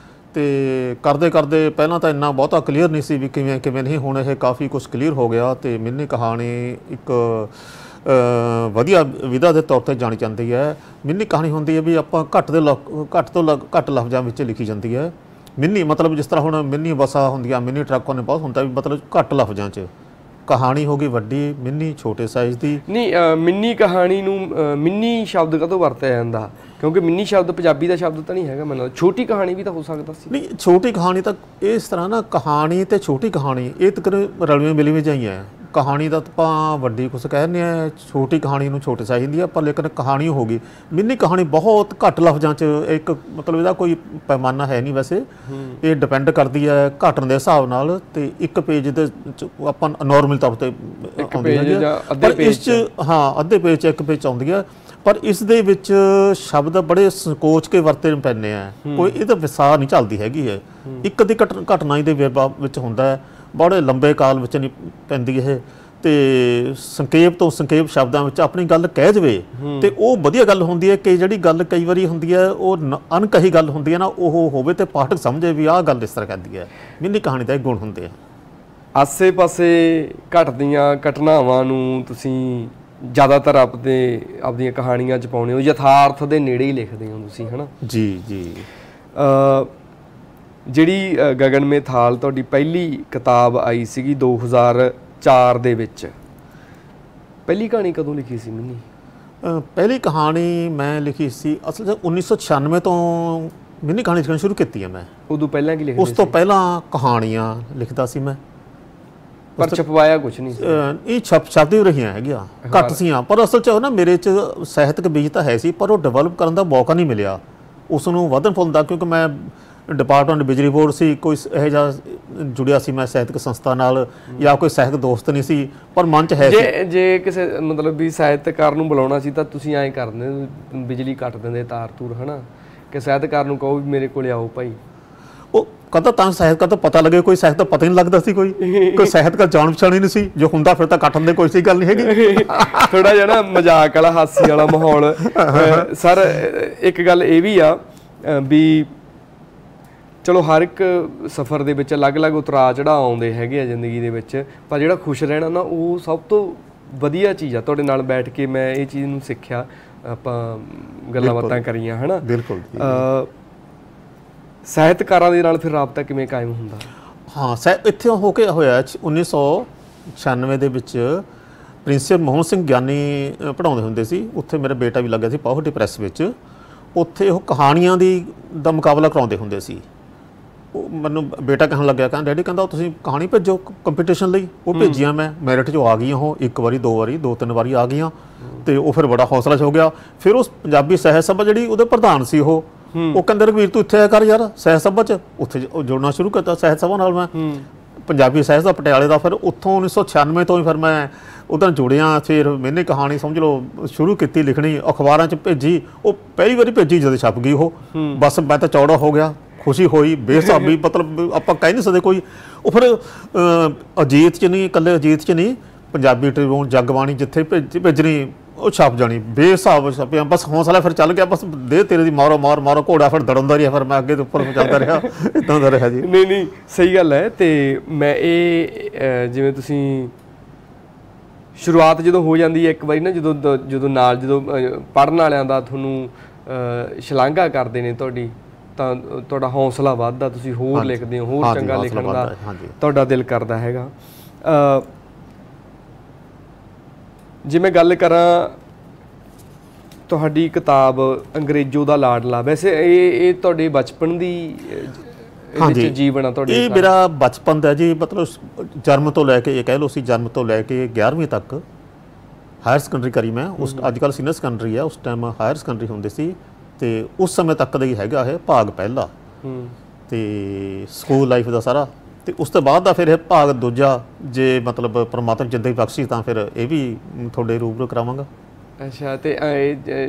ਤੇ ਕਰਦੇ ਕਰਦੇ ਪਹਿਲਾਂ ਤਾਂ ਇੰਨਾ ਬਹੁਤਾ ਕਲੀਅਰ ਨਹੀਂ ਸੀ ਵੀ ਕਿਵੇਂ ਕਿਵੇਂ ਨਹੀਂ, ਹੁਣ ਇਹ ਕਾफ़ੀ ਕੁਛ ਕਲੀਅਰ ਹੋ ਗਿਆ। ਤੇ ਮਿੰਨੀ ਕਹਾਣੀ ਇੱਕ ਵਧੀਆ ਵਿਧਾ ਦੇ ਤੌਰ ਤੇ ਜਾਣੀ ਜਾਂਦੀ ਹੈ। ਮਿੰਨੀ ਕਹਾਣੀ ਹੁੰਦੀ ਹੈ ਵੀ ਆਪਾਂ ਘੱਟ ਤੋਂ ਘੱਟ ਲਫ਼ਜ਼ਾਂ ਵਿੱਚ ਲਿਖੀ ਜਾਂਦੀ ਹੈ। ਮਿੰਨੀ ਮਤਲਬ ਜਿਸ ਤਰ੍ਹਾਂ ਹੁਣ ਮਿੰਨੀ ਬੱਸਾਂ ਹੁੰਦੀਆਂ, ਮਿੰਨੀ ਟਰੱਕਾਂ ਨੇ ਬਹੁਤ ਹੁੰਦਾ ਵੀ ਮਤਲਬ ਘੱਟ ਲਫ਼ਜ਼ਾਂ 'ਚ। ਕਹਾਣੀ ਹੋ ਗਈ ਵੱਡੀ, ਮਿੰਨੀ ਛੋਟੇ ਸਾਈਜ਼ ਦੀ। ਨਹੀਂ, ਮਿੰਨੀ ਕਹਾਣੀ ਨੂੰ ਮਿੰਨੀ ਸ਼ਬਦ ਕਦੋਂ ਵਰਤਿਆ ਜਾਂਦਾ? ਕਿਉਂਕਿ ਮਿੰਨੀ ਸ਼ਬਦ ਪੰਜਾਬੀ ਦਾ ਸ਼ਬਦ ਤਾਂ ਨਹੀਂ ਹੈਗਾ ਮੈਨੂੰ ਲੱਗਦਾ। ਛੋਟੀ ਕਹਾਣੀ ਵੀ ਤਾਂ ਹੋ ਸਕਦਾ ਸੀ। ਨਹੀਂ, ਛੋਟੀ ਕਹਾਣੀ ਤਾਂ ਇਸ ਤਰ੍ਹਾਂ ਨਾ, ਕਹਾਣੀ ਤੇ ਛੋਟੀ ਕਹਾਣੀ ਇਹ ਤਕਰੀਬਨ ਰਲਵੀਆਂ ਮਿਲੀਆਂ ਜਿਹੀਆਂ। ਕਹਾਣੀ ਦਾ ਆਪਾਂ ਵੱਡੀ ਕੁਛ ਕਹਿੰਦੇ ਆ, ਛੋਟੀ ਕਹਾਣੀ ਨੂੰ ਛੋਟੇ ਸਾਈਜ਼ ਹੁੰਦੀ ਆ, ਪਰ ਲੇਕਿਨ ਕਹਾਣੀ ਹੋ ਗਈ ਮਿੰਨੀ ਕਹਾਣੀ ਬਹੁਤ ਘੱਟ ਲਫ਼ਜ਼ਾਂ 'ਚ। ਇੱਕ ਮਤਲਬ ਇਹਦਾ ਕੋਈ ਪੈਮਾਨਾ ਹੈ ਨਹੀਂ ਵੈਸੇ, ਇਹ ਡਿਪੈਂਡ ਕਰਦੀ ਹੈ ਘਟਣ ਦੇ ਹਿਸਾਬ ਨਾਲ। ਤੇ ਇੱਕ ਪੇਜ ਦੇ ਆਪਾਂ ਨੋਰਮਲ ਤੌਰ ਤੇ ਆਉਂਦੀ ਹੈ, ਪਰ ਇਸ 'ਚ ਅੱਧੇ ਪੇਜ 'ਚ ਇੱਕ ਪੇਜ ਆਉਂਦੀ ਹੈ। ਪਰ ਇਸ ਦੇ ਵਿੱਚ ਸ਼ਬਦ ਬੜੇ ਸੰਕੋਚ ਕੇ ਵਰਤੇ ਪੈਂਦੇ ਆ, ਕੋਈ ਇਹਦਾ ਵਿਸਾਰ ਨਹੀਂ ਚੱਲਦੀ ਹੈਗੀ ਹੈ। ਇੱਕ ਦੀ ਘਟਨਾ ਦੇ ਵੇਰਵਾ ਵਿੱਚ ਹੁੰਦਾ ਹੈ, ਬੜੇ ਲੰਬੇ ਕਾਲ ਵਿੱਚ ਨਹੀਂ ਪੈਂਦੀ ਇਹ। ਤੇ ਸੰਖੇਪ ਤੋਂ ਸੰਖੇਪ ਸ਼ਬਦਾਂ ਵਿੱਚ ਆਪਣੀ ਗੱਲ ਕਹਿ ਜਾਵੇ ਤੇ ਉਹ ਵਧੀਆ ਗੱਲ ਹੁੰਦੀ ਹੈ। ਕਿ ਜਿਹੜੀ ਗੱਲ ਕਈ ਵਾਰੀ ਹੁੰਦੀ ਹੈ ਉਹ ਅਣਕਹੀ ਗੱਲ ਹੁੰਦੀ ਹੈ ਨਾ, ਉਹ ਹੋਵੇ ਤੇ ਪਾਠਕ ਸਮਝੇ ਵੀ ਆਹ ਗੱਲ ਇਸ ਤਰ੍ਹਾਂ ਕਹਿੰਦੀ ਹੈ। ਮਿੰਨੀ ਕਹਾਣੀ ਦਾ ਇਹ ਗੁਣ ਹੁੰਦੇ ਆ। ਆਸੇ ਪਾਸੇ ਘਟਦੀਆਂ ਘਟਨਾਵਾਂ ਨੂੰ ਤੁਸੀਂ ਜ਼ਿਆਦਾਤਰ ਆਪਦੀਆਂ ਕਹਾਣੀਆਂ 'ਚ ਪਾਉਂਦੇ ਹੋ, ਯਥਾਰਥ ਦੇ ਨੇੜੇ ਹੀ ਲਿਖਦੇ ਹੋ ਤੁਸੀਂ, ਹੈ ਨਾ? ਜੀ ਜੀ। ਜਿਹੜੀ ਗਗਨਮੇ ਥਾਲ ਤੁਹਾਡੀ ਪਹਿਲੀ ਕਿਤਾਬ ਆਈ ਸੀਗੀ 2004 ਦੇ ਵਿੱਚ, ਪਹਿਲੀ ਕਹਾਣੀ ਕਦੋਂ ਲਿਖੀ ਸੀ ਮਿੰਨੀ? ਪਹਿਲੀ ਕਹਾਣੀ ਮੈਂ ਲਿਖੀ ਸੀ ਅਸਲ 'ਚ 1996 ਤੋਂ ਮਿੰਨੀ ਕਹਾਣੀ ਲਿਖਣੀ ਸ਼ੁਰੂ ਕੀਤੀ ਹੈ ਮੈਂ। ਉਦੋਂ ਪਹਿਲਾਂ ਕੀ ਲਿਖਦੇ? ਉਸ ਤੋਂ ਪਹਿਲਾਂ ਕਹਾਣੀਆਂ ਲਿਖਦਾ ਸੀ ਮੈਂ, ਪਰ ਛਪਵਾਇਆ ਕੁਛ ਨਹੀਂ। ਇਹ ਛਪਦੀ ਰਹੀਆਂ ਹੈਗੀਆਂ, ਘੱਟ ਸੀਆਂ। ਪਰ ਅਸਲ 'ਚ ਨਾ ਮੇਰੇ 'ਚ ਸਾਹਿਤਕ ਬੀਜ ਤਾਂ ਹੈ ਸੀ, ਪਰ ਉਹ ਡਿਵੈਲਪ ਕਰਨ ਦਾ ਮੌਕਾ ਨਹੀਂ ਮਿਲਿਆ ਉਸ ਨੂੰ ਵਧਣ ਫੁੱਲਣ ਦਾ। ਕਿਉਂਕਿ ਮੈਂ ਡਿਪਾਰਟਮੈਂਟ ਬਿਜਲੀ ਬੋਰਡ ਸੀ, ਕੋਈ ਇਹੋ ਜਿਹਾ ਜੁੜਿਆ ਸੀ ਮੈਂ ਸਾਹਿਤਕ ਸੰਸਥਾ ਨਾਲ, ਜਾਂ ਕੋਈ ਸਾਹਿਤਕ ਦੋਸਤ ਨਹੀਂ ਸੀ, ਪਰ ਮਨ 'ਚ ਹੈ ਸੀ। ਜੇ ਕਿਸੇ ਮਤਲਬ ਵੀ ਸਾਹਿਤਕਾਰ ਨੂੰ ਬੁਲਾਉਣਾ ਸੀ ਤਾਂ ਤੁਸੀਂ ਐਂ ਕਰਦੇ, ਬਿਜਲੀ ਕੱਟ ਦਿੰਦੇ ਤਾਰ ਤੂਰ, ਹੈ ਨਾ? ਕਿ ਸਾਹਿਤਕਾਰ ਨੂੰ ਕਹੋ ਵੀ ਮੇਰੇ ਕੋਲ ਆਓ ਭਾਈ। ਉਹ ਕਹਿੰਦਾ ਤਾਂ ਸਾਹਿਤਕਾਰ ਤਾਂ ਪਤਾ ਲੱਗੇ, ਕੋਈ ਸਾਹਿਤ ਦਾ ਪਤਾ ਹੀ ਨਹੀਂ ਲੱਗਦਾ ਸੀ, ਕੋਈ ਸਾਹਿਤਕਾਰ ਜਾਣ ਪਛਾਣ ਹੀ ਨਹੀਂ ਸੀ। ਜੋ ਹੁੰਦਾ ਫਿਰ ਤਾਂ ਕੱਟਣ ਦੇ ਕੋਈ ਸੀ ਗੱਲ ਨਹੀਂ ਹੈਗੀ। ਥੋੜਾ ਜਿਹਾ ਨਾ ਮਜ਼ਾਕ ਵਾਲਾ, ਹਾਸੀ ਵਾਲਾ ਮਾਹੌਲ। ਸਰ ਇੱਕ ਗੱਲ ਇਹ ਵੀ ਆ ਵੀ ਚਲੋ ਹਰ ਇੱਕ ਸਫ਼ਰ ਦੇ ਵਿੱਚ ਅਲੱਗ-ਅਲੱਗ ਉਤਰਾਅ ਚੜ੍ਹਾਅ ਆਉਂਦੇ ਹੈਗੇ ਆ ਜ਼ਿੰਦਗੀ ਦੇ ਵਿੱਚ, ਪਰ ਜਿਹੜਾ ਖੁਸ਼ ਰਹਿਣਾ ਨਾ ਉਹ ਸਭ ਤੋਂ ਵਧੀਆ ਚੀਜ਼ ਆ। ਤੁਹਾਡੇ ਨਾਲ ਬੈਠ ਕੇ ਮੈਂ ਇਹ ਚੀਜ਼ ਨੂੰ ਸਿੱਖਿਆ, ਆਪਾਂ ਗੱਲਾਂ ਬਾਤਾਂ ਕਰੀਆਂ, ਹੈ ਨਾ? ਬਿਲਕੁਲ। ਸਾਹਿਤਕਾਰਾਂ ਦੇ ਨਾਲ ਫਿਰ ਰਾਬਤਾ ਕਿਵੇਂ ਕਾਇਮ ਹੁੰਦਾ? ਹਾਂ, ਇੱਥੇ ਹੋ ਕੇ ਹੋਇਆ 1996 ਦੇ ਵਿੱਚ ਪ੍ਰਿੰਸੀਪਲ ਮੋਹਨ ਸਿੰਘ ਗਿਆਨੀ ਪੜ੍ਹਾਉਂਦੇ ਹੁੰਦੇ ਸੀ। ਉੱਥੇ ਮੇਰਾ ਬੇਟਾ ਵੀ ਲੱਗਿਆ ਸੀ ਪਾਹੋਟੀ ਪ੍ਰੈਸ ਵਿੱਚ। ਉੱਥੇ ਉਹ ਕਹਾਣੀਆਂ ਦਾ ਮੁਕਾਬਲਾ ਕਰਾਉਂਦੇ ਹੁੰਦੇ ਸੀ। ਉਹ ਮੈਨੂੰ ਬੇਟਾ ਕਹਿਣ ਲੱਗਿਆ, ਕਹਿੰਦਾ ਡੈਡੀ, ਕਹਿੰਦਾ ਤੁਸੀਂ ਕਹਾਣੀ ਭੇਜੋ ਕੰਪੀਟੀਸ਼ਨ ਲਈ। ਉਹ ਭੇਜੀਆਂ ਮੈਂ, ਮੈਰਿਟ 'ਚ ਆ ਗਈਆਂ ਉਹ, ਇੱਕ ਵਾਰੀ, ਦੋ ਵਾਰੀ, ਦੋ ਤਿੰਨ ਵਾਰੀ ਆ ਗਈਆਂ। ਤੇ ਉਹ ਫਿਰ ਬੜਾ ਹੌਸਲਾ ਹੋ ਗਿਆ। ਫਿਰ ਉਸ ਪੰਜਾਬੀ ਸਾਹਿਤ ਸਭਾ ਜਿਹੜੀ ਉਹਦੇ ਪ੍ਰਧਾਨ ਸੀ ਉਹ ਕਹਿੰਦੇ ਰਘਵੀਰ ਤੂੰ ਇੱਥੇ ਆਇਆ ਕਰ ਯਾਰ ਸਾਹਿਤ ਸਭਾ 'ਚ। ਉੱਥੇ ਜੁੜਨਾ ਸ਼ੁਰੂ ਕਰਤਾ ਸਾਹਿਤ ਸਭਾ ਨਾਲ ਮੈਂ, ਪੰਜਾਬੀ ਸਾਹਿਤ ਦਾ ਪਟਿਆਲੇ ਦਾ। ਫਿਰ ਉੱਥੋਂ 1996 ਤੋਂ ਹੀ ਫਿਰ ਮੈਂ ਉਹਦੇ ਨਾਲ ਜੁੜਿਆ। ਫਿਰ ਮੈਨੇ ਕਹਾਣੀ ਸਮਝ ਲਓ ਸ਼ੁਰੂ ਕੀਤੀ ਲਿਖਣੀ, ਅਖਬਾਰਾਂ 'ਚ ਭੇਜੀ। ਉਹ ਪਹਿਲੀ ਵਾਰੀ ਭੇਜੀ ਜਦੋਂ ਛਪ ਗਈ ਉਹ, ਬਸ ਮੈਂ ਤਾਂ ਚੌੜਾ ਹੋ ਗਿਆ, ਖੁਸ਼ੀ ਹੋਈ ਬੇਹਿਸਾਬੀ। ਮਤਲਬ ਆਪਾਂ ਕਹਿ ਨਹੀਂ ਸਕਦੇ ਕੋਈ। ਉਹ ਫਿਰ ਅਜੀਤ 'ਚ ਨਹੀਂ, ਇਕੱਲੇ ਅਜੀਤ 'ਚ ਨਹੀਂ, ਪੰਜਾਬੀ ਟ੍ਰਿਬਿਊਨ, ਜਗਬਾਣੀ, ਜਿੱਥੇ ਭੇਜਣੀ ਉਹ ਛਪ ਜਾਣੀ। ਬੇਹਿਸਾਬ ਛਪਿਆ। ਬਸ ਹੌਸਲਾ ਫਿਰ ਚੱਲ ਗਿਆ, ਬਸ ਦੇ ਤੇਰੇ ਦੀ ਮਾਰੋ ਮਾਰੋ ਘੋੜਾ ਫਿਰ ਦੜਾਉਂਦਾ ਰਿਹਾ। ਫਿਰ ਮੈਂ ਅੱਗੇ ਤੋਂ ਉੱਪਰ ਚੱਲਦਾ ਰਿਹਾ, ਇੱਦਾਂ ਦਾ ਰਿਹਾ ਜੀ। ਨਹੀਂ ਸਹੀ ਗੱਲ ਹੈ। ਤੇ ਮੈਂ ਇਹ ਜਿਵੇਂ ਤੁਸੀਂ ਸ਼ੁਰੂਆਤ ਜਦੋਂ ਹੋ ਜਾਂਦੀ ਹੈ ਇੱਕ ਵਾਰੀ ਨਾ, ਜਦੋਂ ਪੜ੍ਹਨ ਵਾਲਿਆਂ ਦਾ ਤੁਹਾਨੂੰ ਸ਼ਲਾਘਾ ਕਰਦੇ ਨੇ ਤੁਹਾਡੀ, ਤਾਂ ਤੁਹਾਡਾ ਹੌਸਲਾ ਵੱਧਦਾ, ਤੁਸੀਂ ਹੋਰ ਲਿਖਦੇ ਹੋ, ਹੋਰ ਚੰਗਾ ਲਿਖਣ ਦਾ ਤੁਹਾਡਾ ਦਿਲ ਕਰਦਾ ਹੈਗਾ। ਜੇ ਮੈਂ ਗੱਲ ਕਰਾਂ ਤੁਹਾਡੀ ਕਿਤਾਬ ਅੰਗਰੇਜ਼ੋ ਦਾ ਲਾਡਲਾ, ਵੈਸੇ ਇਹ ਤੁਹਾਡੇ ਬਚਪਨ ਦੀ ਜੀਵਨ ਆ ਤੁਹਾਡੇ? ਇਹ ਮੇਰਾ ਬਚਪਨ ਦਾ ਜੀ, ਮਤਲਬ ਜਨਮ ਤੋਂ ਲੈ ਕੇ, ਇਹ ਕਹਿ ਲਓ ਸੀ ਜਨਮ ਤੋਂ ਲੈ ਕੇ 11ਵੀਂ ਤੱਕ ਹਾਇਰ ਸੈਕੰਡਰੀ ਕਰੀ ਮੈਂ। ਉਸ ਅੱਜ ਕੱਲ੍ਹ ਸੀਨੀਅਰ ਸੈਕੰਡਰੀ ਆ, ਉਸ ਟਾਈਮ ਹਾਇਰ ਸੈਕੰਡਰੀ ਹੁੰਦੀ ਸੀ। ਤੇ ਉਸ ਸਮੇਂ ਤੱਕ ਦਾ ਹੀ ਹੈਗਾ ਇਹ ਭਾਗ ਪਹਿਲਾ, ਤੇ ਸਕੂਲ ਲਾਈਫ ਦਾ ਸਾਰਾ। ਤੇ ਉਸ ਤੋਂ ਬਾਅਦ ਦਾ ਫਿਰ ਇਹ ਭਾਗ ਦੂਜਾ, ਜੇ ਮਤਲਬ ਪਰਮਾਤਮਾ ਜ਼ਿੰਦਗੀ ਬਖਸ਼ੀ ਤਾਂ ਫਿਰ ਇਹ ਵੀ ਤੁਹਾਡੇ ਰੂਬਰੂ ਕਰਾਵਾਂਗਾ। ਅੱਛਾ, ਤੇ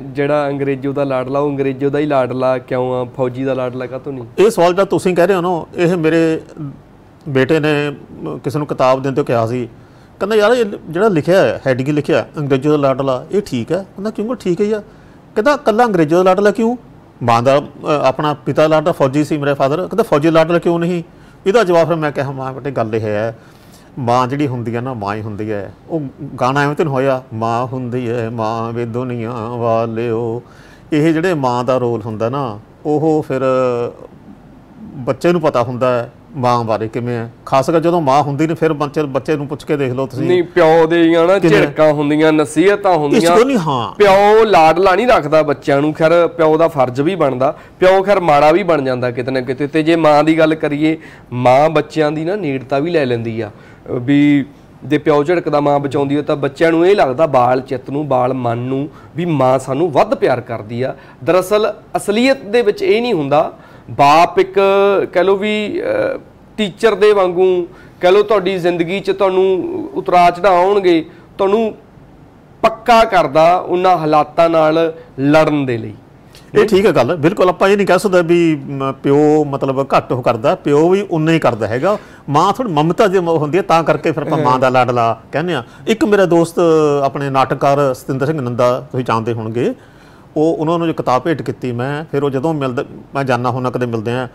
ਜਿਹੜਾ ਅੰਗਰੇਜ਼ੋ ਦਾ ਲਾਡਲਾ, ਉਹ ਅੰਗਰੇਜ਼ੋ ਦਾ ਹੀ ਲਾਡਲਾ ਕਿਉਂ ਆ? ਫੌਜੀ ਦਾ ਲਾਡਲਾ ਕਾਹਤੋਂ ਨਹੀਂ? ਇਹ ਸਵਾਲ ਜਿਹੜਾ ਤੁਸੀਂ ਕਹਿ ਰਹੇ ਹੋ ਨਾ, ਇਹ ਮੇਰੇ ਬੇਟੇ ਨੇ ਕਿਸੇ ਨੂੰ ਕਿਤਾਬ ਦੇਣ ਤੋਂ ਕਿਹਾ ਸੀ, ਕਹਿੰਦਾ ਯਾਰ ਇਹ ਜਿਹੜਾ ਲਿਖਿਆ ਹੈ ਹੈਡਿੰਗ ਲਿਖਿਆ ਅੰਗਰੇਜ਼ੋਂ ਦਾ ਲਾਡਲਾ, ਇਹ ਠੀਕ ਹੈ? ਕਹਿੰਦਾ ਕਿਉਂ ਠੀਕ ਹੈ ਯਾਰ? ਕਹਿੰਦਾ ਇਕੱਲਾ ਅੰਗਰੇਜ਼ੋਂ ਦਾ ਲਾਡਲਾ ਕਿਉਂ? ਮਾਂ ਦਾ ਆਪਣਾ ਪਿਤਾ ਲਾਡਲਾ ਫੌਜੀ ਸੀ ਮੇਰੇ ਫਾਦਰ, ਕਹਿੰਦਾ ਫੌਜੀ ਲਾਡਲਾ ਕਿਉਂ ਨਹੀਂ? ਇਹਦਾ ਜਵਾਬ ਫਿਰ ਮੈਂ ਕਿਹਾ ਮਾਂ ਬੇਟੇ ਗੱਲ ਇਹ ਹੈ, ਮਾਂ ਜਿਹੜੀ ਹੁੰਦੀ ਹੈ ਨਾ ਮਾਂ ਹੀ ਹੁੰਦੀ ਹੈ। ਉਹ ਗਾਣਾ ਐਵੇਂ ਤੈਨੂੰ ਹੋਇਆ, ਮਾਂ ਹੁੰਦੀ ਹੈ ਮਾਂ ਵੇ ਦੁਨੀਆ ਵਾਲਿਓ, ਇਹ ਜਿਹੜੇ ਮਾਂ ਦਾ ਰੋਲ ਹੁੰਦਾ ਨਾ ਉਹ ਫਿਰ ਬੱਚੇ ਨੂੰ ਪਤਾ ਹੁੰਦਾ ਹੈ ਮਾਂ ਬਾਰੇ ਕਿਵੇਂ ਹੈ, ਖਾਸ ਕਰ ਜਦੋਂ ਮਾਂ ਹੁੰਦੀ ਨੇ ਫਿਰ ਬੱਚੇ ਨੂੰ ਪੁੱਛ ਕੇ ਦੇਖ ਲਓ ਤੁਸੀਂ। ਨਹੀਂ ਪਿਓ ਦੀਆਂ ਨਾ ਝਿੜਕਾਂ ਹੁੰਦੀਆਂ, ਨਸੀਹਤਾਂ ਹੁੰਦੀਆਂ, ਪਿਓ ਲਾਡਲਾ ਨਹੀਂ ਰੱਖਦਾ ਬੱਚਿਆਂ ਨੂੰ। ਖੈਰ ਪਿਓ ਦਾ ਫਰਜ਼ ਵੀ ਬਣਦਾ, ਪਿਓ ਖੈਰ ਮਾੜਾ ਵੀ ਬਣ ਜਾਂਦਾ ਕਿਤੇ ਨਾ ਕਿਤੇ। ਤੇ ਜੇ ਮਾਂ ਦੀ ਗੱਲ ਕਰੀਏ, ਮਾਂ ਬੱਚਿਆਂ ਦੀ ਨਾ ਨੇੜਤਾ ਵੀ ਲੈ ਲੈਂਦੀ ਆ ਵੀ ਜੇ ਪਿਓ ਝਿੜਕਦਾ ਮਾਂ ਬਚਾਉਂਦੀ ਹੈ ਤਾਂ ਬੱਚਿਆਂ ਨੂੰ ਇਹ ਲੱਗਦਾ, ਬਾਲ ਚਿੱਤ ਨੂੰ, ਬਾਲ ਮਨ ਨੂੰ, ਵੀ ਮਾਂ ਸਾਨੂੰ ਵੱਧ ਪਿਆਰ ਕਰਦੀ ਆ। ਦਰਅਸਲ ਅਸਲੀਅਤ ਦੇ ਵਿੱਚ ਇਹ ਨਹੀਂ ਹੁੰਦਾ। ਬਾਪ ਇੱਕ ਕਹਿ ਲਓ ਵੀ ਟੀਚਰ ਦੇ ਵਾਂਗੂ ਕਹਿ ਲਓ, ਤੁਹਾਡੀ ਜ਼ਿੰਦਗੀ 'ਚ ਤੁਹਾਨੂੰ ਉਤਰਾਅ ਚੜ੍ਹਾਅ ਆਉਣਗੇ, ਤੁਹਾਨੂੰ ਪੱਕਾ ਕਰਦਾ ਉਹਨਾਂ ਹਾਲਾਤਾਂ ਨਾਲ ਲੜਨ ਦੇ ਲਈ। ਇਹ ਠੀਕ ਹੈ ਗੱਲ, ਬਿਲਕੁਲ ਆਪਾਂ ਇਹ ਨਹੀਂ ਕਹਿ ਸਕਦੇ ਵੀ ਪਿਓ ਮਤਲਬ ਘੱਟ ਉਹ ਕਰਦਾ, ਪਿਓ ਵੀ ਉਨਾ ਹੀ ਕਰਦਾ ਹੈਗਾ। ਮਾਂ ਥੋੜੀ ਮਮਤਾ ਜੇ ਹੁੰਦੀ ਹੈ ਤਾਂ ਕਰਕੇ ਫਿਰ ਆਪਾਂ ਮਾਂ ਦਾ ਲਾਡਲਾ ਕਹਿੰਦੇ ਹਾਂ। ਇੱਕ ਮੇਰਾ ਦੋਸਤ ਆਪਣੇ ਨਾਟਕਕਾਰ ਸਤਿੰਦਰ ਸਿੰਘ ਨੰਦਾ, ਤੁਸੀਂ ਜਾਣਦੇ ਹੋਣਗੇ, ਉਹਨਾਂ ਨੂੰ ਜੋ ਕਿਤਾਬ ਭੇਟ ਕੀਤੀ ਮੈਂ, ਫਿਰ ਉਹ ਜਦੋਂ ਮਿਲਦਾ ਮੈਂ ਜਾਂਦਾ ਹੁੰਦਾ ਕਦੇ ਮਿਲਦੇ ਹਾਂ,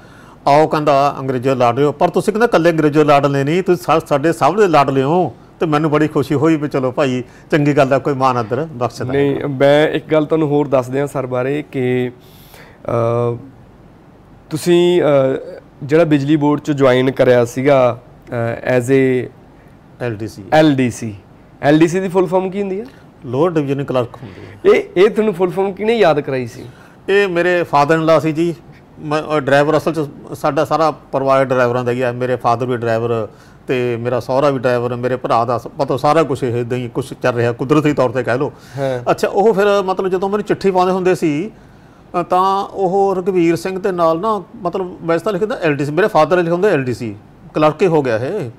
ਆਓ ਕਹਿੰਦਾ ਅੰਗਰੇਜ਼ੋਂ ਲਾਡ ਲਿਓ, ਪਰ ਤੁਸੀਂ ਕਹਿੰਦਾ ਇਕੱਲੇ ਅੰਗਰੇਜ਼ੋਂ ਲਾਡਲੇ ਨਹੀਂ, ਤੁਸੀਂ ਸਾਡੇ ਸਭ ਦੇ ਲਾਡ ਲਿਓ। ਤੇ ਮੈਨੂੰ ਬੜੀ ਖੁਸ਼ੀ ਹੋਈ ਵੀ ਚਲੋ ਭਾਈ ਚੰਗੀ ਗੱਲ ਦਾ ਕੋਈ ਮਾਨ ਆਦਰ ਬਖਸ਼ਦਾ ਨਹੀਂ। ਮੈਂ ਇੱਕ ਗੱਲ ਤੁਹਾਨੂੰ ਹੋਰ ਦੱਸ ਦਿਆਂ ਸਰ ਬਾਰੇ ਕਿ ਤੁਸੀਂ ਜਿਹੜਾ ਬਿਜਲੀ ਬੋਰਡ 'ਚ ਜੁਆਇਨ ਕਰਿਆ ਸੀਗਾ as a LDC the full form ਕੀ ਹੁੰਦੀ ਹੈ? ਲੋਅਰ ਡਿਵੀਜ਼ਨ ਕਲਰਕ ਹੁੰਦੀ ਹੈ। ਇਹ ਤੁਹਾਨੂੰ ਫੁੱਲ ਫਾਰਮ ਕਿਹਨੇ ਯਾਦ ਕਰਾਈ ਸੀ? ਇਹ ਮੇਰੇ ਫਾਦਰ ਇਨ ਲਾ ਸੀ ਜੀ। ਡਰਾਈਵਰ ਅਸਲ 'ਚ ਸਾਡਾ ਸਾਰਾ ਪਰਿਵਾਰ ਡਰਾਈਵਰਾਂ ਦਾ ਹੀ ਹੈ। ਮੇਰੇ ਫਾਦਰ ਵੀ ਡਰਾਈਵਰ ਤੇ ਮੇਰਾ ਸਹੁਰਾ ਵੀ ਡਰਾਈਵਰ, ਮੇਰੇ ਭਰਾ ਦਾ ਪਤਾ ਸਾਰਾ ਕੁਛ ਇੱਦਾਂ ਹੀ ਕੁਛ ਚੱਲ ਰਿਹਾ ਕੁਦਰਤੀ ਤੌਰ ਤੇ ਕਹਿ ਲਓ। ਅੱਛਾ, ਉਹ ਫਿਰ ਮਤਲਬ ਜਦੋਂ ਮੈਨੂੰ ਚਿੱਠੀ ਪਾਉਂਦੇ ਹੁੰਦੇ ਸੀ ਤਾਂ ਉਹ ਰਘਵੀਰ ਸਿੰਘ ਦੇ ਨਾਲ ਨਾ ਮਤਲਬ ਵੈਸੇ ਤਾਂ ਲਿਖਦਾ LDC, ਮੇਰੇ ਫਾਦਰ ਲਿਖਦੇ LDC ਕਲਰਕ ਹੀ ਹੋ ਗਿਆ ਇਹ,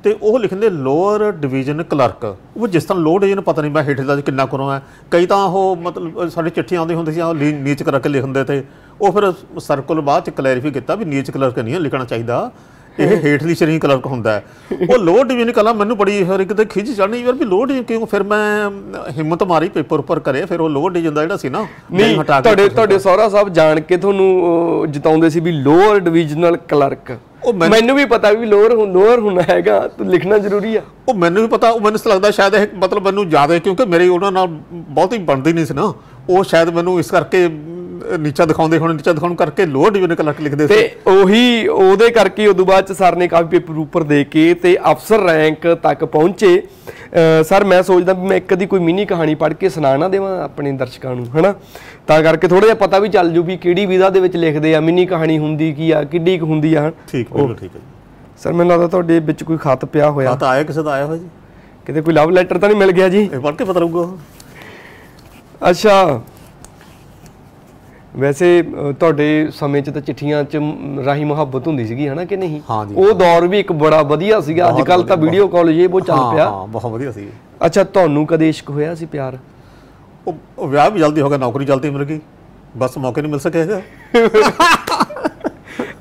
ਤੇ ਉਹ ਲਿਖਦੇ ਲੋਅਰ ਡਿਵੀਜ਼ਨ ਕਲਰਕ। ਉਹ ਜਿਸ ਤਰ੍ਹਾਂ ਲੋਅਰ ਡਿਵੀਜ਼ਨ ਪਤਾ ਨਹੀਂ ਮੈਂ ਹੇਠ ਦਾ ਕਿੰਨਾ ਕਰੋ ਹੈ, ਕਈ ਤਾਂ ਉਹ ਮਤਲਬ ਸਾਡੀ ਚਿੱਠੀਆਂ ਆਉਂਦੀ ਹੁੰਦੀ ਸੀ ਉਹ ਨੀਚ ਕਰਕੇ ਲਿਖਦੇ ਤੇ। ਉਹ ਫਿਰ ਸਰਕਲ ਬਾਅਦ 'ਚ ਕਲੈਰੀਫਾਈ ਕੀਤਾ ਵੀ ਨੀਚ ਕਲਰਕ ਨਹੀਂ ਲਿਖਣਾ ਚਾਹੀਦਾ, ਇਹ ਹੇਠਲੀ ਸ਼੍ਰੇਣੀ ਕਲਰਕ ਹੁੰਦਾ ਹੈ। ਉਹ ਲੋਅਰ ਡਿਵੀਜ਼ਨ ਕਲਾ ਮੈਨੂੰ ਬੜੀ ਫਿਰ ਕਿਤੇ ਖਿੱਚ ਚੜ੍ਹਨੀ ਯਾਰ ਵੀ ਲੋਅਰ ਡਿਵੀਜ਼ਨ ਕਿਉਂ। ਫਿਰ ਮੈਂ ਹਿੰਮਤ ਮਾਰੀ, ਪੇਪਰ ਉੱਪਰ ਕਰੇ, ਫਿਰ ਉਹ ਲੋਅਰ ਡਿਵੀਜ਼ਨ ਦਾ ਜਿਹੜਾ ਸੀ ਨਾ ਤੁਹਾਡੇ ਸਹੁਰਾ ਸਾਹਿਬ ਜਾਣ ਕੇ ਤੁਹਾਨੂੰ ਜਿਤਾਉਂਦੇ ਸੀ ਵੀ ਲੋਅਰ ਡਿਵੀਜ਼ਨਲ ਕਲਰਕ। ਮੈਨੂੰ ਵੀ ਪਤਾ ਵੀ ਲੋਅਰ ਹੋਣਾ ਹੈਗਾ, ਤੂੰ ਲਿਖਣਾ ਜ਼ਰੂਰੀ ਆ। ਉਹ ਮੈਨੂੰ ਵੀ ਪਤਾ, ਉਹ ਮੈਨੂੰ ਲੱਗਦਾ ਸ਼ਾਇਦ ਇਹ ਮਤਲਬ ਮੈਨੂੰ ਜ਼ਿਆਦਾ, ਕਿਉਂਕਿ ਮੇਰੀ ਉਹਨਾਂ ਨਾਲ ਬਹੁਤੀ ਬਣਦੀ ਨਹੀਂ ਸੀ ਨਾ, ਉਹ ਸ਼ਾਇਦ ਮੈਨੂੰ ਇਸ ਕਰਕੇ ਨੀਚਾ ਦਿਖਾਉਂਦੇ ਹੋਣ, ਨੀਚਾ ਦਿਖਾਉਣ ਕਰਕੇ ਲੋਅਰ ਡਿਵੀਜ਼ਨ ਕਲਰਕ ਲਿਖਦੇ ਸੀ। ਤੇ ਉਹਦੇ ਕਰਕੇ ਉਦੋਂ ਬਾਅਦ ਚ ਸਰ ਨੇ ਕਾਫੀ ਪੇਪਰ ਉੱਪਰ ਦੇ ਕੇ ਤੇ ਅਫਸਰ ਰੈਂਕ ਤੱਕ ਪਹੁੰਚੇ। ਸਰ ਮੈਂ ਸੋਚਦਾ ਵੀ ਮੈਂ ਇੱਕ ਦੀ ਕੋਈ ਮਿੰਨੀ ਕਹਾਣੀ ਪੜ੍ਹ ਕੇ ਸੁਣਾ ਨਾ ਦੇਵਾਂ ਆਪਣੇ ਦਰਸ਼ਕਾਂ ਨੂੰ, ਹਨਾ, ਤਾਂ ਕਰਕੇ ਥੋੜਾ ਜਿਹਾ ਪਤਾ ਵੀ ਚੱਲ ਜੂ ਵੀ ਕਿਹੜੀ ਵਿਧਾ ਦੇ ਵਿੱਚ ਲਿਖਦੇ ਆ, ਮਿੰਨੀ ਕਹਾਣੀ ਹੁੰਦੀ ਕੀ ਆ, ਕਿੱਡੀ ਕੁ ਹੁੰਦੀ ਆ। ਠੀਕ ਬਿਲਕੁਲ ਠੀਕ ਹੈ ਸਰ। ਮੈਨੂੰ ਲੱਗਦਾ ਤੁਹਾਡੇ ਵਿੱਚ ਕੋਈ ਖਤ ਪਿਆ ਹੋਇਆ। ਖਤ ਆਇਆ, ਕਿਸੇ ਦਾ ਆਇਆ ਹੋਇਆ ਜੀ? ਕਿਤੇ ਕੋਈ ਲਵ ਲੈਟਰ ਤਾਂ ਨਹੀਂ ਮਿਲ ਗਿਆ ਜੀ? ਇਹ ਪੜ੍ਹ ਕੇ ਪਤਾ ਲੱਗੂਗਾ। ਅੱਛਾ, ਵੈਸੇ ਤੁਹਾਡੇ ਸਮੇਂ 'ਚ ਤਾਂ ਚਿੱਠੀਆਂ 'ਚ ਰਾਹੀਂ ਮੁਹੱਬਤ ਹੁੰਦੀ ਸੀਗੀ, ਹਨਾ ਕਿ ਨਹੀਂ? ਉਹ ਦੌਰ ਵੀ ਇੱਕ ਬੜਾ ਵਧੀਆ ਸੀਗਾ। ਅੱਜ ਕੱਲ ਤਾਂ ਵੀਡੀਓ ਕਾਲ ਇਹ ਬਹੁਤ ਚੱਲ ਪਿਆ। ਬਹੁਤ ਵਧੀਆ ਸੀ। ਅੱਛਾ, ਤੁਹਾਨੂੰ ਕਦੇ ਇਸ਼ਕ ਹੋਇਆ ਸੀ, ਪਿਆਰ? ਉਹ ਵਿਆਹ ਵੀ ਜਲਦੀ ਹੋ ਗਿਆ, ਨੌਕਰੀ ਜਲਦੀ ਮਿਲ ਗਈ, ਬਸ ਮੌਕੇ ਨਹੀਂ ਮਿਲ ਸਕਿਆ।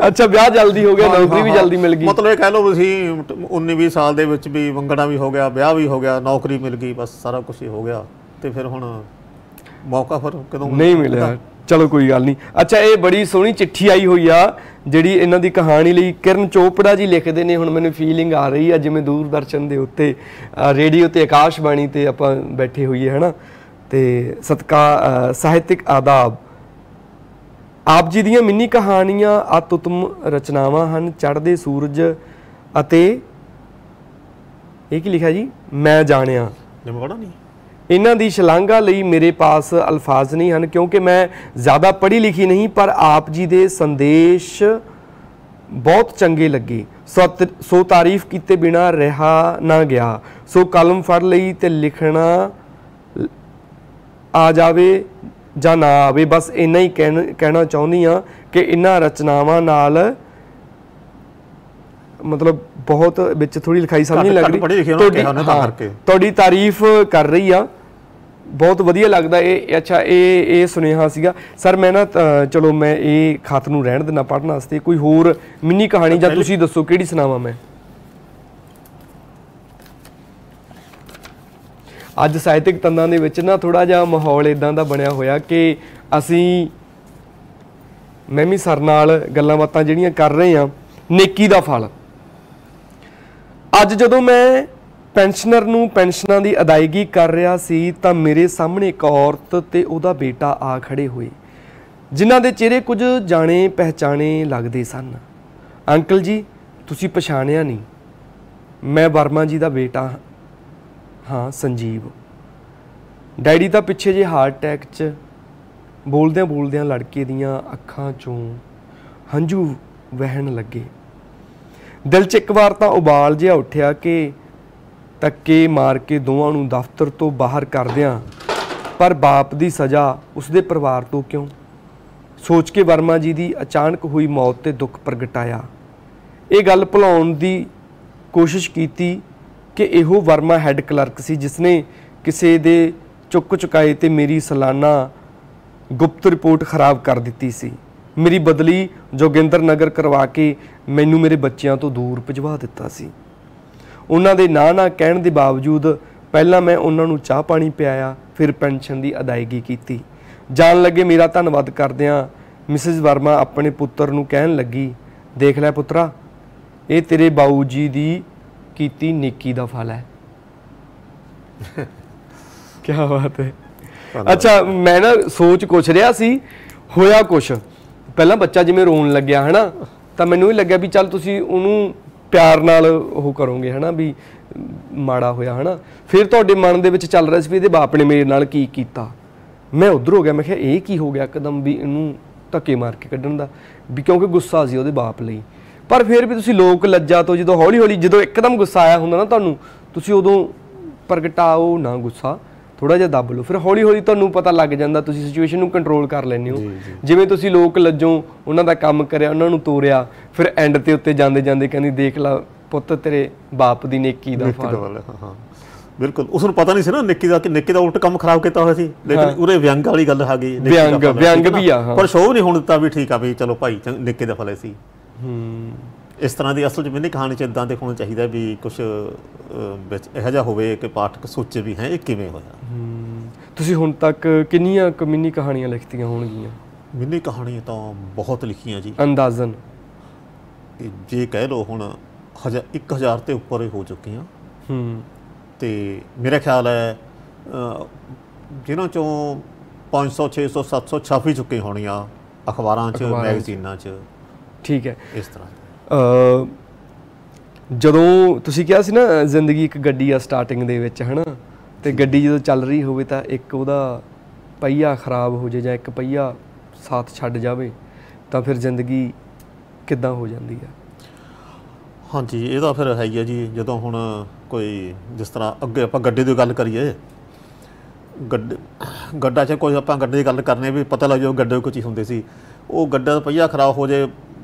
ਅੱਛਾ, ਵਿਆਹ ਜਲਦੀ ਹੋ ਗਿਆ, ਨੌਕਰੀ ਵੀ ਜਲਦੀ ਮਿਲ ਗਈ। ਮਤਲਬ ਇਹ ਕਹਿ ਲਓ ਤੁਸੀਂ 19-20 ਸਾਲ ਦੇ ਵਿੱਚ ਵੀ ਮੰਗਣਾ ਵੀ ਹੋ ਗਿਆ, ਵਿਆਹ ਵੀ ਹੋ ਗਿਆ, ਨੌਕਰੀ ਮਿਲ ਗਈ, ਬਸ ਸਾਰਾ ਕੁਝ ਹੀ ਹੋ ਗਿਆ। ਤੇ ਫਿਰ ਹੁਣ ਮੌਕਾ ਫਿਰ ਕਦੋਂ ਨਹੀਂ ਮਿਲਿਆ। ਚਲੋ ਕੋਈ ਗੱਲ ਨਹੀਂ। ਅੱਛਾ, ਇਹ ਬੜੀ ਸੋਹਣੀ ਚਿੱਠੀ ਆਈ ਹੋਈ ਆ ਜਿਹੜੀ ਇਹਨਾਂ ਦੀ ਕਹਾਣੀ ਲਈ ਕਿਰਨ ਚੋਪੜਾ ਜੀ ਲਿਖਦੇ ਨੇ। ਹੁਣ ਮੈਨੂੰ ਫੀਲਿੰਗ ਆ ਰਹੀ ਆ ਜਿਵੇਂ ਦੂਰਦਰਸ਼ਨ ਦੇ ਉੱਤੇ, ਰੇਡੀਓ ਤੇ, ਆਕਾਸ਼ਬਾਣੀ ਤੇ ਆਪਾਂ ਬੈਠੇ ਹੋਈਏ, ਹਨਾ। ਤੇ ਸਾਹਿਤਿਕ ਆਦਾਬ। ਆਪ ਜੀ ਦੀਆਂ ਮਿੰਨੀ ਕਹਾਣੀਆਂ ਅਤਿਉਤਮ ਰਚਨਾਵਾਂ ਹਨ। ਚੜ੍ਹਦੇ ਸੂਰਜ ਅਤੇ ਇਹ ਕੀ ਲਿਖਿਆ ਜੀ, ਮੈਂ ਜਾਣਿਆ। ਇਹਨਾਂ ਦੀ ਸ਼ਲਾਘਾ ਲਈ ਮੇਰੇ ਪਾਸ ਅਲਫਾਜ਼ ਨਹੀਂ ਹਨ, ਕਿਉਂਕਿ ਮੈਂ ਜ਼ਿਆਦਾ ਪੜ੍ਹੀ ਲਿਖੀ ਨਹੀਂ, ਪਰ ਆਪ ਜੀ ਦੇ ਸੰਦੇਸ਼ ਬਹੁਤ ਚੰਗੇ ਲੱਗੇ। ਸੋ ਤਾਰੀਫ ਕੀਤੇ ਬਿਨਾਂ ਰਿਹਾ ਨਾ ਗਿਆ। ਸੋ ਕਲਮ ਫੜ ਲਈ ਤੇ ਲਿਖਣਾ ਆ ਜਾਵੇ ਜਾਂ ਨਾ ਆਵੇ, ਬਸ ਇੰਨਾ ਹੀ ਕਹਿਣਾ ਚਾਹੁੰਦੀ ਹਾਂ ਕਿ ਇਹਨਾਂ ਰਚਨਾਵਾਂ ਨਾਲ ਮਤਲਬ ਬਹੁਤ ਵਿੱਚ ਥੋੜੀ ਲਿਖਾਈ ਸਮਝ ਨਹੀਂ ਲੱਗ ਰਹੀ, ਤੁਹਾਡੀ ਤਾਰੀਫ ਕਰ ਰਹੀ ਆ, ਬਹੁਤ ਵਧੀਆ ਲੱਗਦਾ ਇਹ। ਅੱਛਾ, ਇਹ ਸੁਨੇਹਾ ਸੀਗਾ ਸਰ। ਮੈਂ ਨਾ ਚਲੋ ਮੈਂ ਇਹ ਖਤ ਨੂੰ ਰਹਿਣ ਦੇਣਾ ਪੜ੍ਹਨ ਵਾਸਤੇ। ਕੋਈ ਹੋਰ ਮਿੰਨੀ ਕਹਾਣੀ ਜਾਂ ਤੁਸੀਂ ਦੱਸੋ ਕਿਹੜੀ ਸੁਣਾਵਾਂ ਮੈਂ? ਅੱਜ ਸਾਹਿਤਕ ਤੰਦਾਂ ਦੇ ਵਿੱਚ ਨਾ ਥੋੜਾ ਜਿਹਾ ਮਾਹੌਲ ਇਦਾਂ ਦਾ ਬਣਿਆ ਹੋਇਆ ਕਿ ਅਸੀਂ ਮੈਂ ਵੀ ਸਰ ਨਾਲ ਗੱਲਾਂ ਬਾਤਾਂ ਜਿਹੜੀਆਂ ਕਰ ਰਹੇ ਹਾਂ, ਨੇਕੀ ਦਾ ਫਲ। ਅੱਜ ਜਦੋਂ ਮੈਂ ਪੈਨਸ਼ਨਰ ਨੂੰ ਪੈਨਸ਼ਨਾਂ ਦੀ ਅਦਾਇਗੀ ਕਰ ਰਿਹਾ ਸੀ ਤਾਂ ਮੇਰੇ ਸਾਹਮਣੇ ਇੱਕ ਔਰਤ ਤੇ ਉਹਦਾ ਬੇਟਾ ਆ ਖੜੇ ਹੋਏ, ਜਿਨ੍ਹਾਂ ਦੇ ਚਿਹਰੇ ਕੁਝ ਜਾਣੇ ਪਹਿਚਾਣੇ ਲੱਗਦੇ ਸਨ। ਅੰਕਲ ਜੀ, ਤੁਸੀਂ ਪਛਾਣਿਆ ਨਹੀਂ, ਮੈਂ ਵਰਮਾ ਜੀ ਦਾ ਬੇਟਾ ਹਾਂ, ਸੰਜੀਵ। ਡੈਡੀ ਤਾਂ ਪਿੱਛੇ ਜੇ ਹਾਰਟ ਅਟੈਕ 'ਚ। ਬੋਲਦਿਆਂ ਬੋਲਦਿਆਂ ਲੜਕੇ ਦੀਆਂ ਅੱਖਾਂ 'ਚੋਂ ਹੰਝੂ ਵਹਿਣ ਲੱਗੇ। ਦਿਲ 'ਚ ਇੱਕ ਵਾਰ ਤਾਂ ਉਬਾਲ ਜਿਹਾ ਉੱਠਿਆ ਕਿ ਧੱਕੇ ਮਾਰ ਕੇ ਦੋਵਾਂ ਨੂੰ ਦਫ਼ਤਰ ਤੋਂ ਬਾਹਰ ਕਰਦਿਆਂ, ਪਰ ਬਾਪ ਦੀ ਸਜ਼ਾ ਉਸਦੇ ਪਰਿਵਾਰ ਤੋਂ ਕਿਉਂ? ਸੋਚ ਕੇ ਵਰਮਾ ਜੀ ਦੀ ਅਚਾਨਕ ਹੋਈ ਮੌਤ ਤੇ ਦੁੱਖ ਪ੍ਰਗਟਾਇਆ। ਇਹ ਗੱਲ ਭੁਲਾਉਣ ਦੀ ਕੋਸ਼ਿਸ਼ ਕੀਤੀ ਕਿ ਇਹੋ ਵਰਮਾ ਹੈੱਡ ਕਲਰਕ ਸੀ ਜਿਸਨੇ ਕਿਸੇ ਦੇ ਚੁੱਕ ਚੁਕਾਏ ਤੇ ਮੇਰੀ ਸਾਲਾਨਾ ਗੁਪਤ ਰਿਪੋਰਟ ਖਰਾਬ ਕਰ ਦਿੱਤੀ ਸੀ। ਮੇਰੀ ਬਦਲੀ ਜੋਗਿੰਦਰ ਨਗਰ ਕਰਵਾ ਕੇ ਮੈਨੂੰ ਮੇਰੇ ਬੱਚਿਆਂ ਤੋਂ ਦੂਰ ਭਜਵਾ ਦਿੱਤਾ ਸੀ। ਉਹਨਾਂ ਦੇ ਨਾ ਕਹਿਣ ਦੇ ਬਾਵਜੂਦ ਪਹਿਲਾਂ ਮੈਂ ਉਹਨਾਂ ਨੂੰ ਚਾਹ ਪਾਣੀ ਪਿਆਇਆ, ਫਿਰ ਪੈਨਸ਼ਨ ਦੀ ਅਦਾਇਗੀ ਕੀਤੀ। ਜਾਣ ਲੱਗੇ ਮੇਰਾ ਧੰਨਵਾਦ ਕਰਦਿਆਂ ਮਿਸਿਸ ਵਰਮਾ ਆਪਣੇ ਪੁੱਤਰ ਨੂੰ ਕਹਿਣ ਲੱਗੀ, ਦੇਖ ਲੈ ਪੁੱਤਰਾ, ਇਹ ਤੇਰੇ ਬਾਊ ਜੀ ਦੀ ਕੀਤੀ ਨੇਕੀ ਦਾ ਫਲ ਹੈ। ਕੀ ਬਾਤ ਹੈ। ਅੱਛਾ, ਮੈਂ ਨਾ ਸੋਚ ਕੁਛ ਰਿਹਾ ਸੀ, ਹੋਇਆ ਕੁਛ। ਪਹਿਲਾਂ ਬੱਚਾ ਜਿਵੇਂ ਰੋਣ ਲੱਗਿਆ ਹੈ ਨਾ, ਤਾਂ ਮੈਨੂੰ ਵੀ ਲੱਗਿਆ ਵੀ ਚੱਲ ਤੁਸੀਂ ਉਹਨੂੰ ਪਿਆਰ ਨਾਲ ਉਹ ਕਰੋਗੇ ਹੈ ਨਾ, ਵੀ ਮਾੜਾ ਹੋਇਆ ਹੈ ਨਾ। ਫਿਰ ਤੁਹਾਡੇ ਮਨ ਦੇ ਵਿੱਚ ਚੱਲ ਰਿਹਾ ਸੀ ਵੀ ਇਹਦੇ ਬਾਪ ਨੇ ਮੇਰੇ ਨਾਲ ਕੀ ਕੀਤਾ। ਮੈਂ ਉੱਧਰ ਹੋ ਗਿਆ, ਮੈਂ ਕਿਹਾ ਇਹ ਕੀ ਹੋ ਗਿਆ ਇੱਕਦਮ ਵੀ ਇਹਨੂੰ ਧੱਕੇ ਮਾਰ ਕੇ ਕੱਢਣ ਦਾ, ਵੀ ਕਿਉਂਕਿ ਗੁੱਸਾ ਸੀ ਉਹਦੇ ਬਾਪ ਲਈ। ਪਰ ਫਿਰ ਵੀ ਤੁਸੀਂ ਲੋਕ ਲੱਜਾ ਤੋਂ ਜਦੋਂ ਹੌਲੀ ਹੌਲੀ ਜਦੋਂ ਇੱਕਦਮ ਗੁੱਸਾ ਆਇਆ ਹੁੰਦਾ ਨਾ ਤੁਹਾਨੂੰ, ਤੁਸੀਂ ਉਦੋਂ ਪ੍ਰਗਟਾਓ ਨਾ ਗੁੱਸਾ, ਥੋੜਾ ਜਿਹਾ ਦੱਬ ਲਓ, ਫਿਰ ਹੌਲੀ ਹੌਲੀ ਤੁਹਾਨੂੰ ਪਤਾ ਲੱਗ ਜਾਂਦਾ, ਤੁਸੀਂ ਸਿਚੁਏਸ਼ਨ ਨੂੰ ਕੰਟਰੋਲ ਕਰ ਲੈਂਦੇ ਹੋ। ਜਿਵੇਂ ਤੁਸੀਂ ਲੋਕ ਲੱਜੋ ਉਹਨਾਂ ਦਾ ਕੰਮ ਕਰਿਆ, ਉਹਨਾਂ ਨੂੰ ਤੋਰਿਆ, ਫਿਰ ਐਂਡ ਤੇ ਉੱਤੇ ਜਾਂਦੇ ਜਾਂਦੇ ਕਹਿੰਦੀ ਦੇਖ ਲਾ ਪੁੱਤ ਤੇਰੇ ਬਾਪ ਦੀ ਨੇਕੀ ਦਾ ਫਲ। ਹਾਂ ਬਿਲਕੁਲ, ਉਸ ਨੂੰ ਪਤਾ ਨਹੀਂ ਸੀ ਨਾ ਨੇਕੀ ਦਾ, ਕਿ ਨੇਕੀ ਦਾ ਉਲਟ ਕੰਮ ਖਰਾਬ ਕੀਤਾ ਹੋਇਆ ਸੀ। ਲੇਕਿਨ ਉਰੇ ਵਿਅੰਗ ਵਾਲੀ ਗੱਲ ਆ ਗਈ, ਵਿਅੰਗ ਵੀ ਆ, ਪਰ ਸ਼ੋਅ ਨਹੀਂ ਹੋਣ ਦਿੱਤਾ ਵੀ ਠੀਕ ਆ ਵੀ ਚਲੋ ਭਾਈ ਨੇਕੀ ਦਾ ਫਲ ਸੀ। ਇਸ ਤਰ੍ਹਾਂ ਦੀ ਅਸਲ 'ਚ ਮਿੰਨੀ ਕਹਾਣੀ 'ਚ ਇੱਦਾਂ ਦੇ ਹੋਣਾ ਚਾਹੀਦਾ ਵੀ ਕੁਛ ਵਿੱਚ ਇਹੋ ਜਿਹਾ ਹੋਵੇ ਕਿ ਪਾਠਕ ਸੋਚੇ ਵੀ ਹੈ ਇਹ ਕਿਵੇਂ ਹੋਇਆ। ਤੁਸੀਂ ਹੁਣ ਤੱਕ ਕਿੰਨੀਆਂ ਕੁ ਮਿੰਨੀ ਕਹਾਣੀਆਂ ਲਿਖਤੀਆਂ ਹੋਣਗੀਆਂ? ਮਿੰਨੀ ਕਹਾਣੀਆਂ ਤਾਂ ਬਹੁਤ ਲਿਖੀਆਂ ਜੀ, ਅੰਦਾਜ਼ਨ ਜੇ ਕਹਿ ਲਓ ਹੁਣ 1000 ਤੇ ਉੱਪਰ ਹੋ ਚੁੱਕੀਆਂ। ਤੇ ਮੇਰਾ ਖਿਆਲ ਹੈ ਜਿਨ੍ਹਾਂ 'ਚੋਂ 500 600 700 ਛਪ ਵੀ ਚੁੱਕੀਆਂ ਹੋਣੀਆਂ ਅਖਬਾਰਾਂ 'ਚ, ਮੈਗਜ਼ੀਨਾਂ 'ਚ। ਠੀਕ ਹੈ। ਇਸ ਤਰ੍ਹਾਂ ਜਦੋਂ ਤੁਸੀਂ ਕਿਹਾ ਸੀ ਨਾ ਜ਼ਿੰਦਗੀ ਇੱਕ ਗੱਡੀ ਆ ਸਟਾਰਟਿੰਗ ਦੇ ਵਿੱਚ ਹੈ ਨਾ, ਤੇ ਗੱਡੀ ਜਦੋਂ ਚੱਲ ਰਹੀ ਹੋਵੇ ਤਾਂ ਇੱਕ ਉਹਦਾ ਪਹੀਆ ਖਰਾਬ ਹੋ ਜਾਏ ਜਾਂ ਇੱਕ ਪਹੀਆ ਸਾਥ ਛੱਡ ਜਾਵੇ ਤਾਂ ਫਿਰ ਜ਼ਿੰਦਗੀ ਕਿੱਦਾਂ ਹੋ ਜਾਂਦੀ ਆ? ਹਾਂਜੀ, ਇਹਦਾ ਫਿਰ ਹੈ ਹੀ ਆ ਜੀ। ਜਦੋਂ ਹੁਣ ਕੋਈ ਜਿਸ ਤਰ੍ਹਾਂ ਅੱਗੇ ਆਪਾਂ ਗੱਡੀ ਦੀ ਗੱਲ ਕਰੀਏ, ਗੱਡਾ 'ਚ ਕੋਈ ਆਪਾਂ ਗੱਡੇ ਦੀ ਗੱਲ ਕਰਨੀ ਵੀ ਪਤਾ ਲੱਗ ਜਾਓ ਗੱਡੇ ਕੋਈ ਚੀਜ਼ ਹੁੰਦੀ ਸੀ, ਉਹ ਗੱਡਾ ਦਾ ਪਹੀਆ ਖਰਾਬ ਹੋ ਜਾਏ,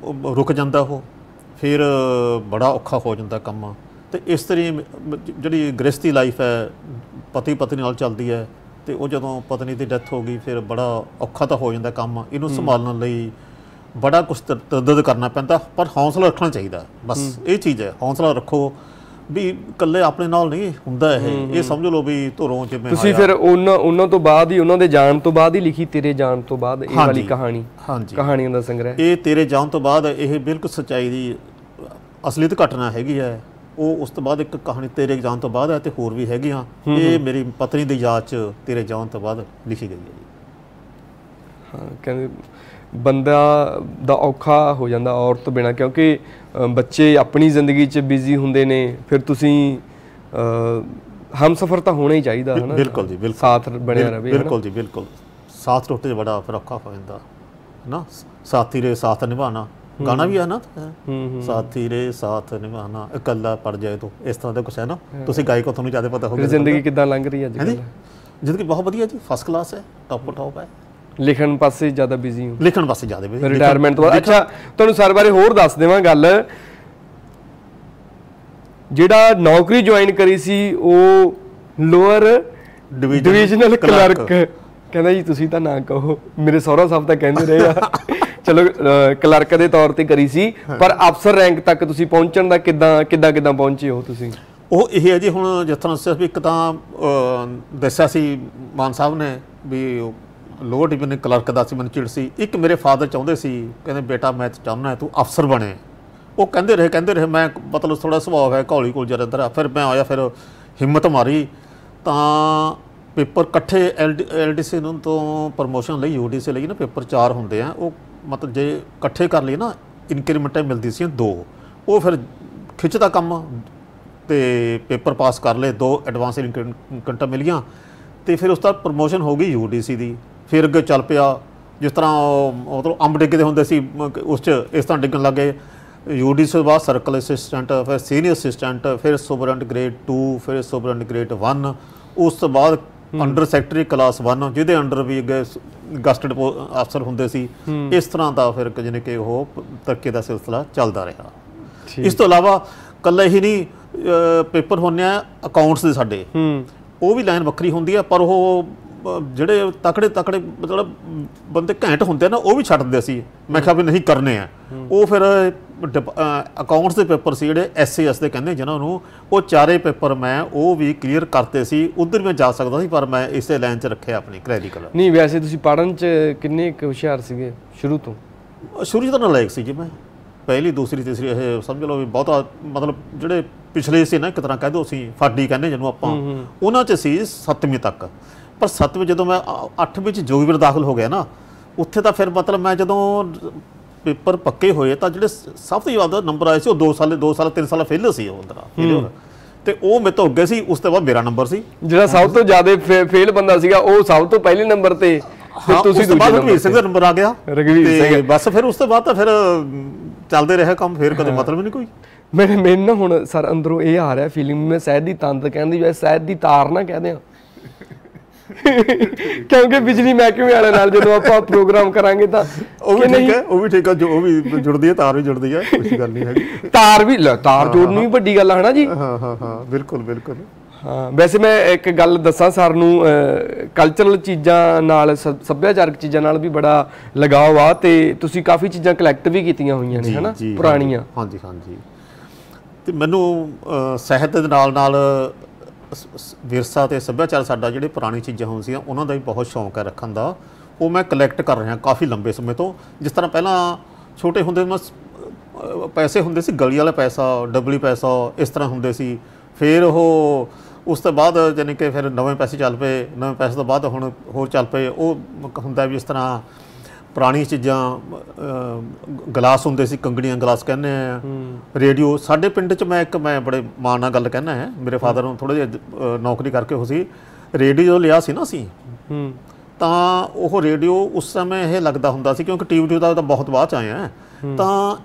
ਰੁਕ ਜਾਂਦਾ ਉਹ, ਫਿਰ ਬੜਾ ਔਖਾ ਹੋ ਜਾਂਦਾ ਕੰਮ। ਅਤੇ ਇਸ ਤਰ੍ਹਾਂ ਜਿਹੜੀ ਗ੍ਰਸਤੀ ਲਾਈਫ ਹੈ ਪਤੀ ਪਤਨੀ ਨਾਲ ਚੱਲਦੀ ਹੈ, ਅਤੇ ਉਹ ਜਦੋਂ ਪਤਨੀ ਦੀ ਡੈਥ ਹੋ ਗਈ ਫਿਰ ਬੜਾ ਔਖਾ ਤਾਂ ਹੋ ਜਾਂਦਾ ਕੰਮ। ਇਹਨੂੰ ਸੰਭਾਲਣ ਲਈ ਬੜਾ ਕੁਛ ਤਰਦਦ ਕਰਨਾ ਪੈਂਦਾ, ਪਰ ਹੌਂਸਲਾ ਰੱਖਣਾ ਚਾਹੀਦਾ। ਬਸ ਇਹ ਚੀਜ਼ ਹੈ, ਹੌਂਸਲਾ ਰੱਖੋ ਵੀ ਇਕੱਲੇ ਆਪਣੇ ਨਾਲ ਨਹੀਂ ਹੁੰਦਾ ਇਹ ਸਮਝ ਲਓ ਵੀ ਧੁਰੋਂ ਜਿਵੇਂ ਤੁਸੀਂ ਫਿਰ ਉਹਨਾਂ ਤੋਂ ਬਾਅਦ ਹੀ, ਉਹਨਾਂ ਦੇ ਜਾਣ ਤੋਂ ਬਾਅਦ ਹੀ ਲਿਖੀ ਤੇਰੇ ਜਾਣ ਤੋਂ ਬਾਅਦ ਇਹ ਵਾਲੀ ਕਹਾਣੀ? ਹਾਂਜੀ, ਕਹਾਣੀਆਂ ਦਾ ਸੰਗ੍ਰਹਿ। ਇਹ ਤੇਰੇ ਜਾਣ ਤੋਂ ਬਾਅਦ ਇਹ ਬਿਲਕੁਲ ਸੱਚਾਈ ਦੀ ਅਸਲੀਅਤ ਘਟਨਾ ਹੈਗੀ ਹੈ। ਉਹ ਉਸ ਤੋਂ ਬਾਅਦ ਇੱਕ ਕਹਾਣੀ ਤੇਰੇ ਜਾਣ ਤੋਂ ਬਾਅਦ ਹੈ, ਅਤੇ ਹੋਰ ਵੀ ਹੈਗੀਆਂ। ਇਹ ਮੇਰੀ ਪਤਨੀ ਦੀ ਯਾਦ 'ਚ ਤੇਰੇ ਜਾਣ ਤੋਂ ਬਾਅਦ ਲਿਖੀ ਗਈ ਹੈ ਜੀ। ਹਾਂ, ਕਹਿੰਦੇ ਬੰਦਾ ਦਾ ਔਖਾ ਹੋ ਜਾਂਦਾ ਔਰਤ ਬਿਨਾਂ, ਕਿਉਂਕਿ ਬੱਚੇ ਆਪਣੀ ਜ਼ਿੰਦਗੀ 'ਚ ਬਿਜ਼ੀ ਹੁੰਦੇ ਨੇ, ਫਿਰ ਤੁਸੀਂ ਹਮਸਫਰ ਤਾਂ ਹੋਣਾ ਹੀ ਚਾਹੀਦਾ ਹੈ ਨਾ। ਬਿਲਕੁਲ ਜੀ, ਬਿਲਕੁਲ, ਸਾਥ ਬਣਿਆ ਰਹੇ। ਬਿਲਕੁਲ ਜੀ, ਬਿਲਕੁਲ। ਸਾਥ ਟੁੱਟ 'ਚ ਬੜਾ ਫਿਰ ਔਖਾ ਹੋ ਜਾਂਦਾ ਨਾ। ਸਾਥੀ ਰੇ ਸਾਥ ਨਿਭਾਣਾ ਗਾਣਾ ਵੀ ਹੈ ਨਾ, ਸਾਥੀ ਰੇ ਸਾਥ ਨਿਭਾਣਾ ਇਕੱਲਾ ਪੜ ਜਾਏ ਤੋਂ, ਇਸ ਤਰ੍ਹਾਂ ਦਾ ਕੁਛ ਹੈ ਨਾ। ਤੁਸੀਂ ਗਾਇਕ ਹੋ, ਤੁਹਾਨੂੰ ਜ਼ਿਆਦਾ ਪਤਾ ਹੋਊਗਾ। ਜ਼ਿੰਦਗੀ ਕਿੱਦਾਂ ਲੰਘ ਰਹੀ ਹੈ ਅੱਜ ਕੱਲ੍ਹ? ਜ਼ਿੰਦਗੀ ਬਹੁਤ ਵਧੀਆ ਜੀ, ਫਸਟ ਕਲਾਸ ਹੈ, ਟੌਪ ਟੌਪ ਹੈ। ਲਿਖਣ ਪਾਸੇ ਜ਼ਿਆਦਾ ਬਿਜ਼ੀ ਹੋ? ਲਿਖਣ ਪਾਸੇ ਜ਼ਿਆਦਾ ਬਿਜ਼ੀ, ਰਿਟਾਇਰਮੈਂਟ ਤੋਂ ਬਾਅਦ। ਅੱਛਾ, ਤੁਹਾਨੂੰ ਸਰ ਬਾਰੇ ਹੋਰ ਦੱਸ ਦੇਵਾਂ ਗੱਲ। ਜਿਹੜਾ ਨੌਕਰੀ ਜੁਆਇਨ ਕਰੀ ਸੀ ਉਹ ਲੋਅਰ ਡਿਵੀਜ਼ਨਲ ਕਲਰਕ, ਕਹਿੰਦਾ ਜੀ ਤੁਸੀਂ ਤਾਂ ਨਾ ਕਹੋ, ਮੇਰੇ ਸਹੁਰਾ ਸਾਹਿਬ ਤਾਂ ਕਹਿੰਦੇ ਰਹੇ ਆ। ਚਲੋ ਕਲਰਕ ਦੇ ਤੌਰ ਤੇ ਕਰੀ ਸੀ, ਪਰ ਅਫਸਰ ਰੈਂਕ ਤੱਕ ਤੁਸੀਂ ਪਹੁੰਚਣ ਦਾ ਕਿੱਦਾਂ ਪਹੁੰਚੇ ਹੋ ਤੁਸੀਂ? ਉਹ ਇਹ ਹੈ ਜੀ, ਹੁਣ ਜਿਸ ਤਰ੍ਹਾਂ ਸਿਰਫ ਇੱਕ ਤਾਂ ਦੱਸਿਆ ਸੀ ਮਾਨ ਸਾਹਿਬ ਨੇ ਵੀ ਲੋਅਰ ਡਿਵੀਜ਼ਨ ਕਲਰਕ ਦਾ ਸੀ, ਮੈਨੂੰ ਚਿੜ ਸੀ। ਇੱਕ ਮੇਰੇ ਫਾਦਰ ਚਾਹੁੰਦੇ ਸੀ, ਕਹਿੰਦੇ ਬੇਟਾ ਮੈਂ ਚਾਹੁੰਦਾ ਤੂੰ ਅਫਸਰ ਬਣੇ। ਉਹ ਕਹਿੰਦੇ ਰਹੇ ਮੈਂ ਮਤਲਬ ਥੋੜਾ ਸੁਭਾਅ ਹੈ ਘੌਲੀ ਕੋਲ ਜਰਾ ਇੱਧਰ। ਫਿਰ ਮੈਂ ਆਇਆ, ਫਿਰ ਹਿੰਮਤ ਮਾਰੀ ਤਾਂ ਪੇਪਰ ਇਕੱਠੇ LDC ਨੂੰ ਤੋਂ ਪ੍ਰਮੋਸ਼ਨ ਲਈ UDC ਲਈ ਨਾ ਪੇਪਰ 4 ਹੁੰਦੇ ਆ, ਉਹ ਮਤਲਬ ਜੇ ਇਕੱਠੇ ਕਰ ਲਈ ਨਾ ਇਨਕਰੀਮੈਂਟਾਂ ਮਿਲਦੀ ਸੀ 2। ਉਹ ਫਿਰ ਖਿੱਚਦਾ ਕੰਮ ਤੇ ਪੇਪਰ ਪਾਸ ਕਰ ਲਏ, 2 ਐਡਵਾਂਸ ਇਨਕਰੀਮੈਂਟਾਂ ਮਿਲੀਆਂ ਤੇ ਫਿਰ ਉਸ ਤੋਂ ਬਾਅਦ ਪ੍ਰਮੋਸ਼ਨ ਹੋ ਗਈ UDC ਦੀ। ਫਿਰ ਅੱਗੇ ਚੱਲ ਪਿਆ, ਜਿਸ ਤਰ੍ਹਾਂ ਮਤਲਬ ਅੰਬ ਡਿੱਗਦੇ ਹੁੰਦੇ ਸੀ ਉਸ 'ਚ ਇਸ ਤਰ੍ਹਾਂ ਡਿੱਗਣ ਲੱਗੇ। UDC ਤੋਂ ਬਾਅਦ ਸਰਕਲ ਅਸਿਸਟੈਂਟ, ਫਿਰ ਸੀਨੀਅਰ ਅਸਿਸਟੈਂਟ, ਫਿਰ ਸੁਪਰਡੈਂਟ ਗ੍ਰੇਡ 2, ਫਿਰ ਸੁਪਰਡੈਂਟ ਗ੍ਰੇਡ 1, ਉਸ ਤੋਂ ਬਾਅਦ ਅੰਡਰ ਸੈਕਟਰੀ ਕਲਾਸ 1, ਜਿਹਦੇ ਅੰਡਰ ਵੀ ਅੱਗੇ ਗਸਟਡ ਅਫਸਰ ਹੁੰਦੇ ਸੀ। ਇਸ ਤਰ੍ਹਾਂ ਦਾ ਫਿਰ ਜਾਣੀ ਕਿ ਉਹ ਤਰੱਕੀ ਦਾ ਸਿਲਸਿਲਾ ਚੱਲਦਾ ਰਿਹਾ। ਇਸ ਤੋਂ ਇਲਾਵਾ ਇਕੱਲੇ ਹੀ ਨਹੀਂ ਪੇਪਰ ਹੁੰਦੇ ਆ ਅਕਾਊਂਟਸ ਦੇ ਸਾਡੇ, ਉਹ ਵੀ ਲਾਈਨ ਵੱਖਰੀ ਹੁੰਦੀ ਹੈ, ਪਰ ਉਹ ਜਿਹੜੇ ਤਕੜੇ ਮਤਲਬ ਬੰਦੇ ਘੈਂਟ ਹੁੰਦੇ ਆ ਨਾ, ਉਹ ਵੀ ਛੱਡ ਦਿੰਦੇ ਸੀ। ਮੈਂ ਕਿਹਾ ਵੀ ਨਹੀਂ ਕਰਨੇ ਆ। ਉਹ ਫਿਰ ਅਕਾਊਂਟਸ ਦੇ ਪੇਪਰ ਸੀ ਜਿਹੜੇ SAS ਦੇ ਕਹਿੰਦੇ ਜਿਹਨਾਂ ਨੂੰ, ਉਹ 4 ਪੇਪਰ ਮੈਂ ਉਹ ਵੀ ਕਲੀਅਰ ਕਰਤੇ ਸੀ। ਉੱਧਰ ਮੈਂ ਜਾ ਸਕਦਾ ਸੀ, ਪਰ ਮੈਂ ਇਸੇ ਲਾਈਨ 'ਚ ਰੱਖਿਆ ਆਪਣੀ ਕਲੈਰੀਕਲ। ਨਹੀਂ ਵੈਸੇ ਤੁਸੀਂ ਪੜ੍ਹਨ 'ਚ ਕਿੰਨੇ ਕੁ ਹੁਸ਼ਿਆਰ ਸੀਗੇ ਸ਼ੁਰੂ ਤੋਂ? ਸ਼ੁਰੂ ਤੋਂ ਨਾਲਾਇਕ ਸੀ ਜੀ ਮੈਂ, ਪਹਿਲੀ ਦੂਸਰੀ ਤੀਸਰੀ ਇਹ ਸਮਝ ਲਓ ਵੀ ਬਹੁਤਾ ਮਤਲਬ ਜਿਹੜੇ ਪਿਛਲੇ ਸੀ ਨਾ ਇੱਕ ਤਰ੍ਹਾਂ ਕਹਿ ਦਿਓ ਅਸੀਂ ਫਾਡੀ ਕਹਿੰਦੇ ਜਿਹਨੂੰ ਆਪਾਂ, ਉਹਨਾਂ 'ਚ ਸੀ 7ਵੀਂ ਤੱਕ। ਪਰ 7ਵੀਂ ਜਦੋਂ ਮੈਂ 8ਵੀਂ 'ਚ ਜੋਗੀਵੀਰ ਦਾਖਲ ਹੋ ਗਿਆ ਨਾ, ਉੱਥੇ ਤਾਂ ਫਿਰ ਮਤਲਬ ਮੈਂ ਜਦੋਂ ਪੇਪਰ ਪੱਕੇ ਹੋਏ ਤਾਂ ਜਿਹੜੇ ਸਭ ਤੋਂ ਜ਼ਿਆਦਾ ਨੰਬਰ ਆਏ ਸੀ ਉਹ 2 ਸਾਲ 3 ਸਾਲ ਫੇਲ ਸੀ ਉਹ ਅੰਦਰ, ਤੇ ਉਹ ਮੇਰੇ ਤੋਂ ਅੱਗੇ ਸੀ। ਉਸ ਤੋਂ ਬਾਅਦ ਮੇਰਾ ਨੰਬਰ ਸੀ। ਜਿਹੜਾ ਸਭ ਤੋਂ ਜ਼ਿਆਦਾ ਫੇਲ ਬੰਦਾ ਸੀਗਾ ਉਹ ਸਭ ਤੋਂ ਪਹਿਲੇ ਨੰਬਰ ਤੇ, ਤੁਸੀਂ ਦੂਜੇ ਨੰਬਰ। ਰਘਵੀਰ ਸਿੰਘ ਦਾ ਨੰਬਰ ਆ ਗਿਆ, ਤੇ ਬਸ ਫਿਰ ਉਸ ਤੋਂ ਬਾਅਦ ਤਾਂ ਫਿਰ ਚੱਲਦੇ ਰਿਹਾ ਕੰਮ, ਫਿਰ ਕਦੇ ਮਤਲਬ ਨਹੀਂ ਕੋਈ। ਮੈਨੂੰ ਨਾ ਹੁਣ ਸਰ ਅੰਦਰੋਂ ਇਹ ਆ ਰਿਹਾ ਫੀਲਿੰਗ, ਮੈਂ ਸ਼ਾਇਦ ਦੀ ਤੰਦ ਕਹਿੰਦੀ ਵੈਸੇ ਸ਼ਾਇਦ ਦੀ ਤਾਰ ਨਾ ਕਹਦੇ ਆ ਕਿਉਂਕਿ ਬਿਜਲੀ ਮਹਿਕਮੇ ਵਾਲੇ ਨਾਲ ਜਦੋਂ ਆਪਾਂ ਪ੍ਰੋਗਰਾਮ ਕਰਾਂਗੇ ਤਾਂ ਉਹ ਵੀ ਠੀਕ ਹੈ, ਉਹ ਵੀ ਠੀਕ ਹੈ, ਜੋ ਉਹ ਵੀ ਜੁੜਦੀ ਹੈ, ਤਾਰ ਵੀ ਜੁੜਦੀ ਹੈ, ਕੋਈ ਗੱਲ ਨਹੀਂ ਹੈਗੀ। ਤਾਰ ਜੋੜਨੀ ਵੀ ਵੱਡੀ ਗੱਲ ਹੈ ਨਾ ਜੀ। ਹਾਂ ਬਿਲਕੁਲ ਬਿਲਕੁਲ। ਹਾਂ ਵੈਸੇ ਮੈਂ ਇੱਕ ਗੱਲ ਦੱਸਾਂ ਸਰ ਨੂੰ, ਕਲਚਰਲ ਚੀਜ਼ਾਂ ਨਾਲ ਸੱਭਿਆਚਾਰਕ ਚੀਜ਼ਾਂ ਨਾਲ ਵੀ ਬੜਾ ਲਗਾਵ ਆ, ਤੇ ਤੁਸੀਂ ਕਾਫੀ ਚੀਜ਼ਾਂ ਕਲੈਕਟ ਵੀ ਕੀਤੀਆਂ ਹੋਈਆਂ ਨੇ ਹਨਾ ਪੁਰਾਣੀਆਂ। ਹਾਂਜੀ ਹਾਂਜੀ। ਤੇ ਮੈਨੂੰ ਸਾਹਿਤ ਦੇ ਨਾਲ ਨਾਲ ਵਿਰਸਾ ਤੇ ਸੱਭਿਆਚਾਰ ਸਾਡਾ ਜਿਹੜੇ ਪੁਰਾਣੀ ਚੀਜ਼ਾਂ ਹੁੰਦੀਆਂ ਸੀ ਉਹਨਾਂ ਦਾ ਵੀ ਬਹੁਤ ਸ਼ੌਂਕ ਹੈ ਰੱਖਣ ਦਾ। ਉਹ ਮੈਂ ਕਲੈਕਟ ਕਰ ਰਿਹਾ ਕਾਫੀ ਲੰਬੇ ਸਮੇਂ ਤੋਂ। ਜਿਸ ਤਰ੍ਹਾਂ ਪਹਿਲਾਂ ਛੋਟੇ ਹੁੰਦੇ ਪੈਸੇ ਹੁੰਦੇ ਸੀ, ਗਲੀ ਵਾਲਾ ਪੈਸਾ, ਡਬਲੀ ਪੈਸਾ, ਇਸ ਤਰ੍ਹਾਂ ਹੁੰਦੇ ਸੀ। ਫਿਰ ਉਹ ਉਸ ਤੋਂ ਬਾਅਦ ਯਾਨੀ ਕਿ ਫਿਰ ਨਵੇਂ ਪੈਸੇ ਚੱਲ ਪਏ, ਨਵੇਂ ਪੈਸੇ ਤੋਂ ਬਾਅਦ ਹੁਣ ਹੋਰ ਚੱਲ ਪਏ। ਉਹ ਹੁੰਦਾ ਵੀ ਇਸ ਤਰ੍ਹਾਂ ਪੁਰਾਣੀਆਂ ਚੀਜ਼ਾਂ, ਗਲਾਸ ਹੁੰਦੇ ਸੀ, ਕੰਗੜੀਆਂ ਗਲਾਸ ਕਹਿੰਦੇ ਆ। ਰੇਡੀਓ ਸਾਡੇ ਪਿੰਡ 'ਚ ਮੈਂ ਬੜੇ ਮਾਣ ਨਾਲ ਗੱਲ ਕਹਿੰਦਾ ਹੈ, ਮੇਰੇ ਫਾਦਰ ਨੂੰ ਥੋੜ੍ਹਾ ਜਿਹਾ ਨੌਕਰੀ ਕਰਕੇ ਉਹ ਸੀ, ਰੇਡੀਓ ਲਿਆ ਸੀ ਨਾ ਅਸੀਂ, ਤਾਂ ਉਹ ਰੇਡੀਓ ਉਸ ਸਮੇਂ ਇਹ ਲੱਗਦਾ ਹੁੰਦਾ ਸੀ, ਕਿਉਂਕਿ TV ਦਾ ਤਾਂ ਬਹੁਤ ਬਾਅਦ 'ਚ ਆਇਆ, ਤਾਂ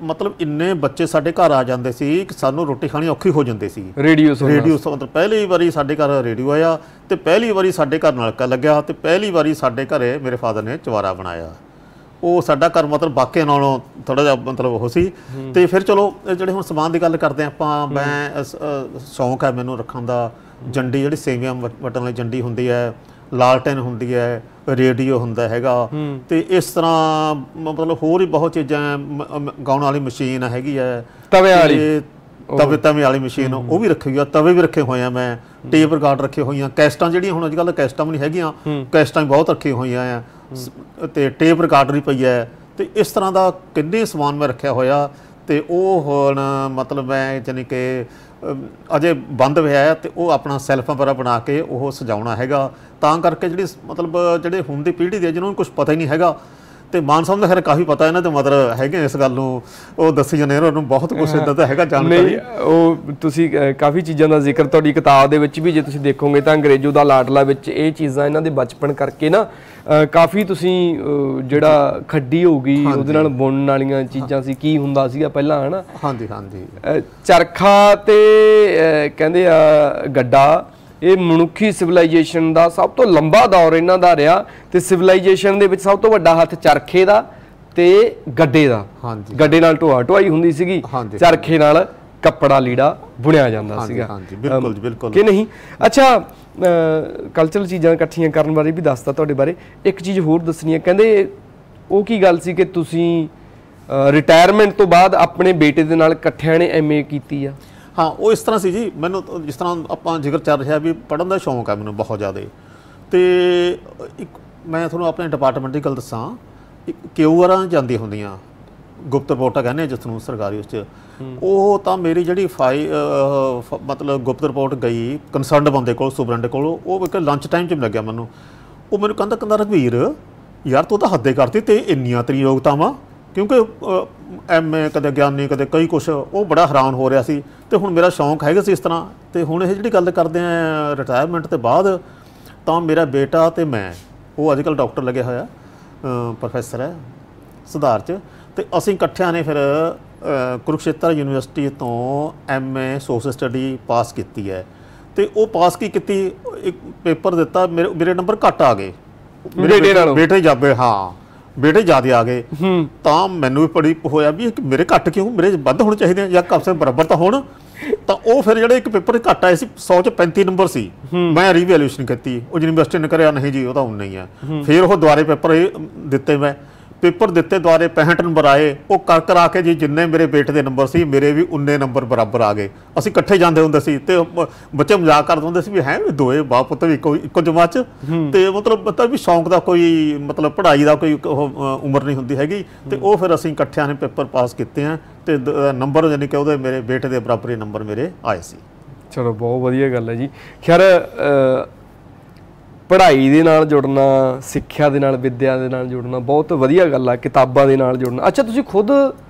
ਮਤਲਬ ਇੰਨੇ ਬੱਚੇ ਸਾਡੇ ਘਰ ਆ ਜਾਂਦੇ ਸੀ ਕਿ ਸਾਨੂੰ ਰੋਟੀ ਖਾਣੀ ਔਖੀ ਹੋ ਜਾਂਦੀ ਸੀ। ਰੇਡੀਓ ਮਤਲਬ ਪਹਿਲੀ ਵਾਰੀ ਸਾਡੇ ਘਰ ਰੇਡੀਓ ਆਇਆ, ਤੇ ਪਹਿਲੀ ਵਾਰੀ ਸਾਡੇ ਘਰ ਨਲਕਾ ਲੱਗਿਆ, ਤੇ ਪਹਿਲੀ ਵਾਰੀ ਸਾਡੇ ਘਰੇ ਮੇਰੇ ਫਾਦਰ ਨੇ ਚੁਬਾਰਾ ਬਣਾਇਆ। ਉਹ ਸਾਡਾ ਘਰ ਮਤਲਬ ਬਾਕੀਆਂ ਨਾਲੋਂ ਥੋੜ੍ਹਾ ਜਿਹਾ ਮਤਲਬ ਉਹ ਸੀ। ਤੇ ਫਿਰ ਚਲੋ ਜਿਹੜੇ ਹੁਣ ਸਮਾਨ ਦੀ ਗੱਲ ਕਰਦੇ ਆਪਾਂ, ਮੈਂ ਸ਼ੌਂਕ ਹੈ ਮੈਨੂੰ ਰੱਖਣ ਦਾ। ਜੰਡੀ ਜਿਹੜੀ ਸੇਵੀਆਂ ਵਟਣ ਵਾਲੀ ਜੰਡੀ ਹੁੰਦੀ ਹੈ, ਲਾਲਟੈਨ ਹੁੰਦੀ ਹੈ, ਰੇਡੀਓ ਹੁੰਦਾ ਹੈਗਾ, ਤੇ ਇਸ ਤਰ੍ਹਾਂ ਮਤਲਬ ਹੋਰ ਵੀ ਬਹੁਤ ਚੀਜ਼ਾਂ। ਗਾਉਣ ਵਾਲੀ ਮਸ਼ੀਨ ਹੈਗੀ ਹੈ, ਤਵੇ ਵਾਲੀ ਮਸ਼ੀਨ, ਉਹ ਵੀ ਰੱਖੀ ਹੋਈ ਆ। ਤਵੇ ਵੀ ਰੱਖੇ ਹੋਏ ਆ ਮੈਂ, ਟੇਪ ਰਿਕਾਰਡ ਰੱਖੇ ਹੋਈਆਂ, ਕੈਸਟਾਂ ਜਿਹੜੀਆਂ ਹੁਣ ਅੱਜ ਕੱਲ੍ਹ ਕੈਸਟਾਂ ਵੀ ਨਹੀਂ ਹੈਗੀਆਂ, ਕੈਸਟਾਂ ਵੀ ਬਹੁਤ ਰੱਖੀਆਂ ਹੋਈਆਂ ਆ, ਤੇ ਟੇਪ ਰਿਕਾਰਡਰ ਵੀ ਪਈ ਹੈ। ਤੇ ਇਸ ਤਰ੍ਹਾਂ ਦਾ ਕਿੰਨੇ ਸਮਾਨ ਮੈਂ ਰੱਖਿਆ ਹੋਇਆ। ਤੇ ਉਹ ਹੁਣ ਮਤਲਬ ਮੈਂ ਜਾਨੀ ਕਿ ਅਜੇ ਬੰਦ ਹੋਇਆ ਹੈ, ਤੇ ਉਹ ਆਪਣਾ ਸੈਲਫ ਵਗੈਰਾ ਬਣਾ ਕੇ ਉਹ ਸਜਾਉਣਾ ਹੈਗਾ। ਤਾਂ ਕਰਕੇ ਜਿਹੜੀ ਮਤਲਬ ਜਿਹੜੇ ਹੁਣ ਦੀ ਪੀੜ੍ਹੀ ਦੇ ਜਿਹਨਾਂ ਨੂੰ ਕੁਛ ਪਤਾ ਹੀ ਨਹੀਂ ਹੈਗਾ, ਤੇ ਮਾਨ ਸਾਹਿਬ ਦਾ ਖੈਰ ਕਾਫੀ ਪਤਾ ਇਹਨਾਂ ਦੇ ਮਤਲਬ ਹੈਗੇ ਇਸ ਗੱਲ ਨੂੰ, ਉਹ ਦੱਸੀ ਜਾਂਦੇ ਉਹਨਾਂ ਨੂੰ ਬਹੁਤ ਕੁਛ ਇੱਦਾਂ ਤਾਂ ਹੈਗਾ ਜਾਣਕਾਰੀ। ਉਹ ਤੁਸੀਂ ਕਾਫੀ ਚੀਜ਼ਾਂ ਦਾ ਜ਼ਿਕਰ ਤੁਹਾਡੀ ਕਿਤਾਬ ਦੇ ਵਿੱਚ ਵੀ ਜੇ ਤੁਸੀਂ ਦੇਖੋਗੇ ਤਾਂ ਅੰਗਰੇਜ਼ੋ ਦਾ ਲਾਡਲਾ ਵਿੱਚ ਇਹ ਚੀਜ਼ਾਂ ਇਹਨਾਂ ਦੇ ਬਚਪਨ ਕਰਕੇ ਨਾ ਕਾਫੀ ਤੁਸੀਂ ਜਿਹੜਾ ਖੱਡੀ ਹੋ ਗਈ ਉਹਦੇ ਨਾਲ ਬੁਣਨ ਵਾਲੀਆਂ ਚੀਜ਼ਾਂ ਸੀ, ਕੀ ਹੁੰਦਾ ਸੀਗਾ ਪਹਿਲਾਂ ਹੈ ਨਾ। ਹਾਂਜੀ ਹਾਂਜੀ। ਚਰਖਾ ਤੇ ਕਹਿੰਦੇ ਆ ਗੱਡਾ, ਇਹ ਮਨੁੱਖੀ ਸਿਵਲਾਈਜੇਸ਼ਨ ਦਾ ਸਭ ਤੋਂ ਲੰਬਾ ਦੌਰ ਇਹਨਾਂ ਦਾ ਰਿਹਾ, ਤੇ ਸਿਵਲਾਈਜੇਸ਼ਨ ਦੇ ਵਿੱਚ ਸਭ ਤੋਂ ਵੱਡਾ ਹੱਥ ਚਰਖੇ ਦਾ ਤੇ ਗੱਡੇ ਦਾ। ਗੱਡੇ ਨਾਲ ਢੋਆ ਢੋਆਈ ਹੁੰਦੀ ਸੀਗੀ, ਚਰਖੇ ਨਾਲ ਕੱਪੜਾ ਲੀੜਾ ਬੁਣਿਆ ਜਾਂਦਾ ਸੀਗਾ। ਬਿਲਕੁਲ ਬਿਲਕੁਲ ਕਿ ਨਹੀਂ। ਅੱਛਾ, ਕਲਚਰਲ ਚੀਜ਼ਾਂ ਇਕੱਠੀਆਂ ਕਰਨ ਬਾਰੇ ਵੀ ਦੱਸਦਾ ਤੁਹਾਡੇ ਬਾਰੇ। ਇੱਕ ਚੀਜ਼ ਹੋਰ ਦੱਸਣੀ ਹੈ, ਕਹਿੰਦੇ ਉਹ ਕੀ ਗੱਲ ਸੀ ਕਿ ਤੁਸੀਂ ਰਿਟਾਇਰਮੈਂਟ ਤੋਂ ਬਾਅਦ ਆਪਣੇ ਬੇਟੇ ਦੇ ਨਾਲ ਇਕੱਠਿਆਂ ਨੇ MA ਕੀਤੀ ਆ? ਹਾਂ ਉਹ ਇਸ ਤਰ੍ਹਾਂ ਸੀ ਜੀ, ਮੈਨੂੰ ਜਿਸ ਤਰ੍ਹਾਂ ਆਪਾਂ ਜ਼ਿਕਰ ਚੱਲ ਰਿਹਾ ਵੀ ਪੜ੍ਹਨ ਦਾ ਸ਼ੌਂਕ ਹੈ ਮੈਨੂੰ ਬਹੁਤ ਜ਼ਿਆਦਾ। ਅਤੇ ਇੱਕ ਮੈਂ ਤੁਹਾਨੂੰ ਆਪਣੇ ਡਿਪਾਰਟਮੈਂਟ ਦੀ ਗੱਲ ਦੱਸਾਂ, ਕਿਊਆਰਾਂ ਜਾਂਦੀਆਂ ਹੁੰਦੀਆਂ, ਗੁਪਤ ਰਿਪੋਰਟਾਂ ਕਹਿੰਦੇ ਆ ਜਿਸ ਨੂੰ ਸਰਕਾਰੀ, ਉਸ 'ਚ ਉਹ ਤਾਂ ਮੇਰੀ ਜਿਹੜੀ ਮਤਲਬ ਗੁਪਤ ਰਿਪੋਰਟ ਗਈ ਕੰਸਰਨਡ ਬੰਦੇ ਕੋਲ, ਸੁਪਰਡੈਂਟ ਕੋਲ, ਉਹ ਇੱਕ ਲੰਚ ਟਾਈਮ 'ਚ ਮਿਲ ਗਿਆ ਮੈਨੂੰ। ਉਹ ਮੈਨੂੰ ਕਹਿੰਦਾ ਰਘਵੀਰ ਯਾਰ ਤੂੰ ਤਾਂ ਹੱਦੇ ਕਰਤੀ, ਤੇ ਇੰਨੀਆਂ ਤੇਰੀ ਯੋਗਤਾਵਾਂ, ਕਿਉਂਕਿ MA ਕਦੇ ਗਿਆਨੀ ਕਦੇ ਕਈ ਕੁਛ, ਉਹ ਬੜਾ ਹੈਰਾਨ ਹੋ ਰਿਹਾ ਸੀ। ਅਤੇ ਹੁਣ ਮੇਰਾ ਸ਼ੌਂਕ ਹੈਗਾ ਸੀ ਇਸ ਤਰ੍ਹਾਂ। ਅਤੇ ਹੁਣ ਇਹ ਜਿਹੜੀ ਗੱਲ ਕਰਦੇ ਹਾਂ ਰਿਟਾਇਰਮੈਂਟ ਤੋਂ ਬਾਅਦ, ਤਾਂ ਮੇਰਾ ਬੇਟਾ ਅਤੇ ਮੈਂ, ਉਹ ਅੱਜ ਕੱਲ੍ਹ ਡਾਕਟਰ ਲੱਗਿਆ ਹੋਇਆ, ਪ੍ਰੋਫੈਸਰ ਹੈ ਸੁਧਾਰ 'ਚ, ਅਤੇ ਅਸੀਂ ਇਕੱਠਿਆਂ ਨੇ ਫਿਰ ਕੁਰੂਕਸ਼ੇਤਰ ਯੂਨੀਵਰਸਿਟੀ ਤੋਂ MA ਸੋਸ਼ਲ ਸਟੱਡੀ ਪਾਸ ਕੀਤੀ ਹੈ। ਅਤੇ ਉਹ ਪਾਸ ਕੀਤੀ, ਇੱਕ ਪੇਪਰ ਦਿੱਤਾ, ਮੇਰੇ ਨੰਬਰ ਘੱਟ ਆ ਗਏ, ਬੇਟੇ ਜਾਬੇ, ਹਾਂ ਬੇਟੇ ਜ਼ਿਆਦਾ ਆ ਗਏ। ਤਾਂ ਮੈਨੂੰ ਵੀ ਬੜੀ ਹੋਇਆ ਵੀ ਮੇਰੇ ਘੱਟ ਕਿਉਂ, ਮੇਰੇ ਵੱਧ ਹੋਣੇ ਚਾਹੀਦੇ ਆ ਜਾਂ ਕਮ ਸੇ ਬਰਾਬਰ ਤਾਂ ਹੋਣ। ਤਾਂ ਉਹ ਫਿਰ ਜਿਹੜੇ ਇੱਕ ਪੇਪਰ ਘੱਟ ਆਏ ਸੀ, 100 'ਚ 35 ਨੰਬਰ ਸੀ। ਮੈਂ ਰੀਵੈਲੂਏਸ਼ਨ ਕੀਤੀ, ਉਹ ਯੂਨੀਵਰਸਿਟੀ ਨੇ ਕਰਿਆ ਨਹੀਂ ਜੀ ਉਹ ਤਾਂ ਉਨਾ ਹੀ ਆ। ਫਿਰ ਉਹ ਦੁਬਾਰੇ ਪੇਪਰ ਦਿੱਤੇ, ਮੈਂ ਪੇਪਰ ਦਿੱਤੇ ਦੁਬਾਰੇ 65 ਨੰਬਰ ਆਏ। ਉਹ ਕਰਾ ਕੇ ਜੀ ਜਿੰਨੇ ਮੇਰੇ ਬੇਟੇ ਦੇ ਨੰਬਰ ਸੀ, ਮੇਰੇ ਵੀ ਉਨੇ ਨੰਬਰ ਬਰਾਬਰ ਆ ਗਏ। ਅਸੀਂ ਇਕੱਠੇ ਜਾਂਦੇ ਹੁੰਦੇ ਸੀ, ਅਤੇ ਬੱਚੇ ਮਜ਼ਾਕ ਕਰਦੇ ਹੁੰਦੇ ਸੀ ਵੀ ਹੈ ਦੋਏ ਬਾਪ ਪੁੱਤ ਵੀ ਇੱਕੋ ਜਮਾਤ 'ਚ। ਅਤੇ ਮਤਲਬ ਪਤਾ ਵੀ ਸ਼ੌਂਕ ਦਾ ਕੋਈ ਮਤਲਬ ਪੜ੍ਹਾਈ ਦਾ ਕੋਈ ਉਮਰ ਨਹੀਂ ਹੁੰਦੀ ਹੈਗੀ। ਅਤੇ ਉਹ ਫਿਰ ਅਸੀਂ ਇਕੱਠਿਆਂ ਨੇ ਪੇਪਰ ਪਾਸ ਕੀਤੇ ਆ, ਅਤੇ ਨੰਬਰ ਯਾਨੀ ਕਿ ਉਹਦੇ ਮੇਰੇ ਬੇਟੇ ਦੇ ਬਰਾਬਰ ਹੀ ਨੰਬਰ ਮੇਰੇ ਆਏ ਸੀ। ਚਲੋ ਬਹੁਤ ਵਧੀਆ ਗੱਲ ਹੈ ਜੀ। ਖੈਰ ਪੜ੍ਹਾਈ ਦੇ ਨਾਲ ਜੁੜਨਾ, ਸਿੱਖਿਆ ਦੇ ਨਾਲ, ਵਿੱਦਿਆ ਦੇ ਨਾਲ ਜੁੜਨਾ ਬਹੁਤ ਵਧੀਆ ਗੱਲ ਆ, ਕਿਤਾਬਾਂ ਦੇ ਨਾਲ ਜੁੜਨਾ। ਅੱਛਾ, ਤੁਸੀਂ ਖੁਦ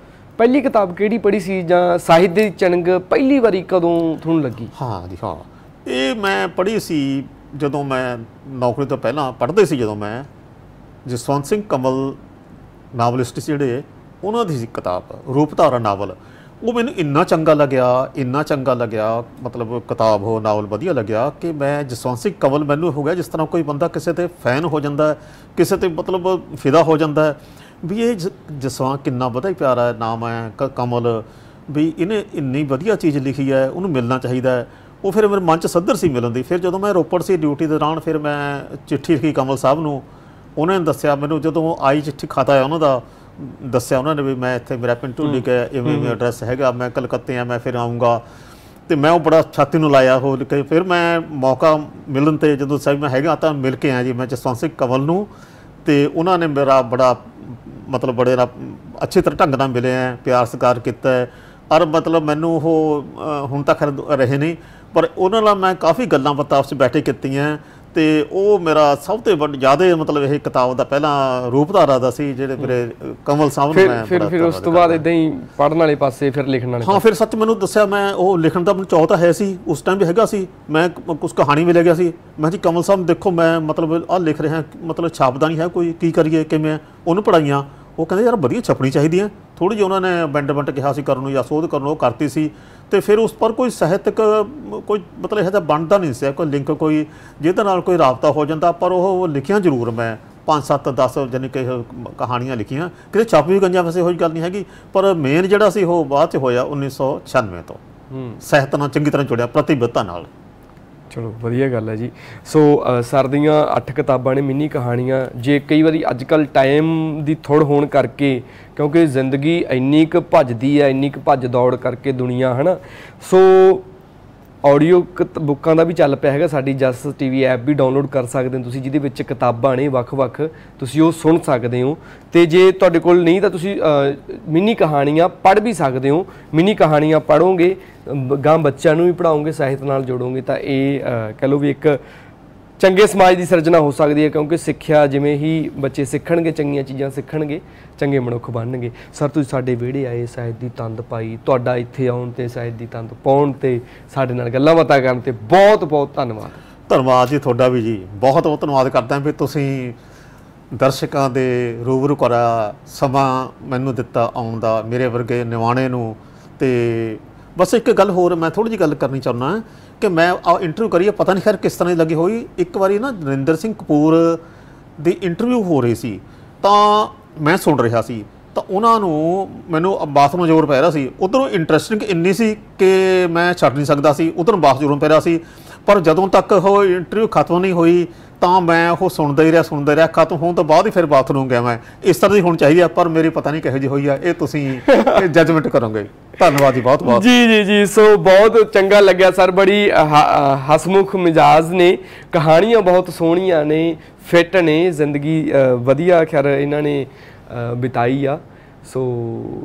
ਪਹਿਲੀ ਕਿਤਾਬ ਕਿਹੜੀ ਪੜ੍ਹੀ ਸੀ, ਜਾਂ ਸਾਹਿਤ ਦੀ ਚੰਗ ਪਹਿਲੀ ਵਾਰੀ ਕਦੋਂ ਤੁਹਾਨੂੰ ਲੱਗੀ? ਹਾਂ ਜੀ, ਹਾਂ ਇਹ ਮੈਂ ਪੜ੍ਹੀ ਸੀ ਜਦੋਂ ਮੈਂ ਨੌਕਰੀ ਤੋਂ ਪਹਿਲਾਂ ਪੜ੍ਹਦੇ ਸੀ, ਜਦੋਂ ਮੈਂ ਜਸਵੰਤ ਸਿੰਘ ਕਮਲ ਨਾਵਲਿਸਟ ਸੀ ਜਿਹੜੇ, ਉਹਨਾਂ ਦੀ ਸੀ ਕਿਤਾਬ ਰੂਪਧਾਰਾ ਨਾਵਲ। ਉਹ ਮੈਨੂੰ ਇੰਨਾ ਚੰਗਾ ਲੱਗਿਆ, ਮਤਲਬ ਕਿਤਾਬ ਉਹ ਨਾਵਲ ਵਧੀਆ ਲੱਗਿਆ ਕਿ ਮੈਂ ਜਸਵੰਤ ਸਿੰਘ ਕਮਲ, ਮੈਨੂੰ ਹੋ ਗਿਆ ਜਿਸ ਤਰ੍ਹਾਂ ਕੋਈ ਬੰਦਾ ਕਿਸੇ 'ਤੇ ਫੈਨ ਹੋ ਜਾਂਦਾ, ਕਿਸੇ 'ਤੇ ਮਤਲਬ ਫਿਦਾ ਹੋ ਜਾਂਦਾ ਵੀ ਇਹ ਜਸਵੰਤ ਕਿੰਨਾ ਵਧੀਆ ਪਿਆਰਾ ਨਾਮ ਹੈ ਕਮਲ, ਵੀ ਇਹਨੇ ਇੰਨੀ ਵਧੀਆ ਚੀਜ਼ ਲਿਖੀ ਹੈ, ਉਹਨੂੰ ਮਿਲਣਾ ਚਾਹੀਦਾ ਹੈ। ਉਹ ਫਿਰ ਮੇਰੇ ਮਨ 'ਚ ਸੱਧਰ ਸੀ ਮਿਲਣ ਦੀ। ਫਿਰ ਜਦੋਂ ਮੈਂ ਰੋਪੜ ਸੀ ਡਿਊਟੀ ਦੌਰਾਨ, ਫਿਰ ਮੈਂ ਚਿੱਠੀ ਲਿਖੀ ਕਮਲ ਸਾਹਿਬ ਨੂੰ। ਉਹਨਾਂ ਨੇ ਦੱਸਿਆ ਮੈਨੂੰ, ਜਦੋਂ ਆਈ ਚਿੱਠੀ ਖਾਤਾ ਹੈ ਉਹਨਾਂ ਦਾ, ਦੱਸਿਆ ਉਹਨਾਂ ਨੇ ਵੀ ਮੈਂ ਇੱਥੇ ਮੇਰਾ ਪਿੰਡ ਢੁੱਲੀ ਕੇ ਇਵੇਂ ਐਡਰੈਸ ਹੈਗਾ, ਮੈਂ ਕਲਕੱਤੇ ਆ, ਮੈਂ ਫਿਰ ਆਊਂਗਾ। ਅਤੇ ਮੈਂ ਉਹ ਬੜਾ ਛਾਤੀ ਨੂੰ ਲਾਇਆ ਹੋ ਕੇ। ਫਿਰ ਮੈਂ ਮੌਕਾ ਮਿਲਣ 'ਤੇ ਜਦੋਂ ਸਾਹਿਬ ਮੈਂ ਹੈਗਾ ਤਾਂ ਮਿਲ ਕੇ ਆਇਆ ਜੀ ਮੈਂ ਜਸਵੰਤ ਸਿੰਘ ਕਮਲ ਨੂੰ। ਅਤੇ ਉਹਨਾਂ ਨੇ ਮੇਰਾ ਬੜਾ ਮਤਲਬ ਬੜੇ ਅੱਛੇ ਤਰ੍ਹਾਂ ਢੰਗ ਨਾਲ ਮਿਲੇ ਹੈ, ਪਿਆਰ ਸਤਿਕਾਰ ਕੀਤਾ ਹੈ। ਔਰ ਮਤਲਬ ਮੈਨੂੰ ਉਹ ਹੁਣ ਤੱਕ ਰਹੇ ਨਹੀਂ, ਪਰ ਉਹਨਾਂ ਨਾਲ ਮੈਂ ਕਾਫੀ ਗੱਲਾਂ ਬਾਤਾਂ ਆਪਸ 'ਚ ਬੈਠੇ ਕੀਤੀਆਂ। ਅਤੇ ਉਹ ਮੇਰਾ ਸਭ ਤੋਂ ਜ਼ਿਆਦਾ ਮਤਲਬ ਇਹ ਕਿਤਾਬ ਦਾ ਪਹਿਲਾਂ ਰੂਪਧਾਰਾ ਦਾ ਸੀ, ਜਿਹੜੇ ਮੇਰੇ ਕਮਲ ਸਾਹਿਬ ਨੂੰ ਮੈਂ ਫਿਰ ਉਸ ਤੋਂ ਬਾਅਦ ਇੱਦਾਂ ਹੀ ਪੜ੍ਹਨ ਵਾਲੇ ਪਾਸੇ, ਫਿਰ ਲਿਖਣ ਵਾਲੇ। ਹਾਂ, ਫਿਰ ਸੱਚ ਮੈਨੂੰ ਦੱਸਿਆ, ਮੈਂ ਉਹ ਲਿਖਣ ਦਾ ਮੈਨੂੰ ਚਾਅ ਤਾਂ ਹੈ ਸੀ, ਉਸ ਟਾਈਮ ਵੀ ਹੈਗਾ ਸੀ। ਮੈਂ ਕੁਛ ਕਹਾਣੀ ਵੀ ਲੈ ਗਿਆ ਸੀ। ਮੈਂ ਜੀ ਕਮਲ ਸਾਹਿਬ ਦੇਖੋ ਮੈਂ ਮਤਲਬ ਆਹ ਲਿਖ ਰਿਹਾ, ਮਤਲਬ ਛਾਪਦਾ ਨਹੀਂ ਹੈ ਕੋਈ, ਕੀ ਕਰੀਏ, ਕਿਵੇਂ? ਉਹਨੂੰ ਪੜ੍ਹਾਈਆਂ, ਉਹ ਕਹਿੰਦੇ ਯਾਰ ਵਧੀਆ ਛਪਣੀ ਚਾਹੀਦੀ ਹੈ। ਥੋੜ੍ਹੀ ਜਿਹੀ ਉਹਨਾਂ ਨੇ ਬੰਟ ਕਿਹਾ ਸੀ ਕਰਨ ਨੂੰ, ਜਾਂ ਸੋਧ ਕਰਨ ਨੂੰ, ਉਹ ਕਰਤੀ ਸੀ। ਅਤੇ ਫਿਰ ਉਸ ਪਰ ਕੋਈ ਸਾਹਿਤਕ ਕੋਈ ਮਤਲਬ ਇਹੋ ਜਿਹਾ ਬਣਦਾ ਨਹੀਂ ਸੀ, ਕੋਈ ਲਿੰਕ, ਕੋਈ ਜਿਹਦੇ ਨਾਲ ਕੋਈ ਰਾਬਤਾ ਹੋ ਜਾਂਦਾ। ਪਰ ਉਹ ਲਿਖੀਆਂ ਜ਼ਰੂਰ ਮੈਂ 5, 7, 10 ਯਾਨੀ ਕਿ ਕਹਾਣੀਆਂ ਲਿਖੀਆਂ, ਕਿਤੇ ਛਪ ਵੀ ਗਈਆਂ, ਵੈਸੇ ਇਹੋ ਜਿਹੀ ਗੱਲ ਨਹੀਂ ਹੈਗੀ। ਪਰ ਮੇਨ ਜਿਹੜਾ ਸੀ ਉਹ ਬਾਅਦ 'ਚ ਹੋਇਆ 1996 ਤੋਂ, ਸਾਹਿਤ ਨਾਲ ਚੰਗੀ ਤਰ੍ਹਾਂ ਜੁੜਿਆ, ਪ੍ਰਤੀਬੱਧਤਾ ਨਾਲ। ਚਲੋ ਵਧੀਆ ਗੱਲ ਹੈ ਜੀ। ਸੋ ਸਰ ਦੀਆਂ 8 ਕਿਤਾਬਾਂ ਨੇ ਮਿੰਨੀ ਕਹਾਣੀਆਂ। ਜੇ ਕਈ ਵਾਰੀ ਅੱਜ ਕੱਲ੍ਹ ਟਾਈਮ ਦੀ ਥੋੜ੍ਹ ਹੋਣ ਕਰਕੇ, ਕਿਉਂਕਿ ਜ਼ਿੰਦਗੀ ਇੰਨੀ ਕੁ ਭੱਜਦੀ ਹੈ, ਇੰਨੀ ਕੁ ਭੱਜ ਦੌੜ ਕਰਕੇ ਦੁਨੀਆ, ਹੈ ਨਾ, ਸੋ ਆਡੀਓ ਬੁੱਕਾਂ ਦਾ ਵੀ ਚੱਲ ਪਿਆ ਹੈਗਾ। ਸਾਡੀ ਜਸ TV ਐਪ ਵੀ ਡਾਊਨਲੋਡ ਕਰ ਸਕਦੇ ਹੋ ਤੁਸੀਂ, ਜਿਹਦੇ ਵਿੱਚ ਕਿਤਾਬਾਂ ਨੇ ਵੱਖ-ਵੱਖ, ਤੁਸੀਂ ਉਹ ਸੁਣ ਸਕਦੇ ਹੋ। ਅਤੇ ਜੇ ਤੁਹਾਡੇ ਕੋਲ ਨਹੀਂ ਤਾਂ ਤੁਸੀਂ ਮਿੰਨੀ ਕਹਾਣੀਆਂ ਪੜ੍ਹ ਵੀ ਸਕਦੇ ਹੋ। ਮਿੰਨੀ ਕਹਾਣੀਆਂ ਪੜ੍ਹੋਗੇ, ਗਾਂ ਬੱਚਿਆਂ ਨੂੰ ਵੀ ਪੜ੍ਹਾਓਗੇ, ਸਾਹਿਤ ਨਾਲ ਜੋੜੋਗੇ, ਤਾਂ ਇਹ ਕਹਿ ਲਓ ਵੀ ਇੱਕ ਚੰਗੇ ਸਮਾਜ ਦੀ ਸਿਰਜਣਾ ਹੋ ਸਕਦੀ ਹੈ। ਕਿਉਂਕਿ ਸਿੱਖਿਆ ਜਿਵੇਂ ਹੀ ਬੱਚੇ ਸਿੱਖਣਗੇ, ਚੰਗੀਆਂ ਚੀਜ਼ਾਂ ਸਿੱਖਣਗੇ, ਚੰਗੇ ਮਨੁੱਖ ਬਣਨਗੇ। ਸਰ ਤੁਸੀਂ ਸਾਡੇ ਵਿਹੜੇ ਆਏ, ਸਾਹਿਤ ਦੀ ਤੰਦ ਪਾਈ, ਤੁਹਾਡਾ ਇੱਥੇ ਆਉਣ 'ਤੇ, ਸਾਹਿਤ ਦੀ ਤੰਦ ਪਾਉਣ 'ਤੇ, ਸਾਡੇ ਨਾਲ ਗੱਲਾਂ ਬਾਤਾਂ ਕਰਨ 'ਤੇ ਬਹੁਤ ਬਹੁਤ ਧੰਨਵਾਦ। ਧੰਨਵਾਦ ਜੀ ਤੁਹਾਡਾ ਵੀ ਜੀ, ਬਹੁਤ ਬਹੁਤ ਧੰਨਵਾਦ ਕਰਦਾ ਵੀ ਤੁਸੀਂ ਦਰਸ਼ਕਾਂ ਦੇ ਰੂਬਰੂ ਕਰਾ ਸਮਾਂ ਮੈਨੂੰ ਦਿੱਤਾ ਆਉਣ ਦਾ, ਮੇਰੇ ਵਰਗੇ ਨਿਵਾਣੇ ਨੂੰ। ਅਤੇ ਬਸ ਇੱਕ ਗੱਲ ਹੋਰ ਮੈਂ ਥੋੜ੍ਹੀ ਜਿਹੀ ਗੱਲ ਕਰਨੀ ਚਾਹੁੰਦਾ ਕਿ ਮੈਂ ਇੰਟਰਵਿਊ ਕਰੀ, ਪਤਾ ਨਹੀਂ ਖੈਰ ਕਿਸ ਤਰ੍ਹਾਂ ਦੀ ਲੱਗੀ ਹੋਈ। ਇੱਕ ਵਾਰੀ ਨਾ ਨਰਿੰਦਰ ਸਿੰਘ ਕਪੂਰ ਦੀ ਇੰਟਰਵਿਊ ਹੋ ਰਹੀ ਸੀ, ਤਾਂ ਮੈਂ ਸੁਣ ਰਿਹਾ ਸੀ, ਤਾਂ ਉਹਨਾਂ ਨੂੰ ਮੈਨੂੰ ਬਾਥਰੂਮ ਜ਼ੋਰ ਪੈ ਰਿਹਾ ਸੀ। ਉੱਧਰੋਂ ਇੰਟਰਸਟਿੰਗ ਇੰਨੀ ਸੀ ਕਿ ਮੈਂ ਛੱਡ ਨਹੀਂ ਸਕਦਾ ਸੀ, ਉੱਧਰੋਂ ਬਾਥ ਜ਼ੋਰ ਪੈ ਰਿਹਾ ਸੀ। ਪਰ ਜਦੋਂ ਤੱਕ ਉਹ ਇੰਟਰਵਿਊ ਖਤਮ ਨਹੀਂ ਹੋਈ ਤਾਂ ਮੈਂ ਉਹ ਸੁਣਦਾ ਹੀ ਰਿਹਾ। ਖਤਮ ਹੋਣ ਤੋਂ ਬਾਅਦ ਹੀ ਫਿਰ ਬਾਥਰੂਮ ਗਿਆ ਮੈਂ। ਇਸ ਤਰ੍ਹਾਂ ਦੀ ਹੋਣੀ ਚਾਹੀਦੀ ਆ, ਪਰ ਮੇਰੀ ਪਤਾ ਨਹੀਂ ਕਿਹੋ ਜਿਹੀ ਹੋਈ ਆ, ਇਹ ਤੁਸੀਂ ਜੱਜਮੈਂਟ ਕਰੋਗੇ। ਧੰਨਵਾਦ ਜੀ, ਬਹੁਤ ਬਹੁਤ ਜੀ। ਸੋ ਬਹੁਤ ਚੰਗਾ ਲੱਗਿਆ ਸਰ, ਬੜੀ ਹਸਮੁਖ ਮਿਜਾਜ਼ ਨੇ, ਕਹਾਣੀਆਂ ਬਹੁਤ ਸੋਹਣੀਆਂ ਨੇ, ਫਿੱਟ ਨੇ, ਜ਼ਿੰਦਗੀ ਵਧੀਆ ਖੈਰ ਇਹਨਾਂ ਨੇ ਬਿਤਾਈ ਆ। ਸੋ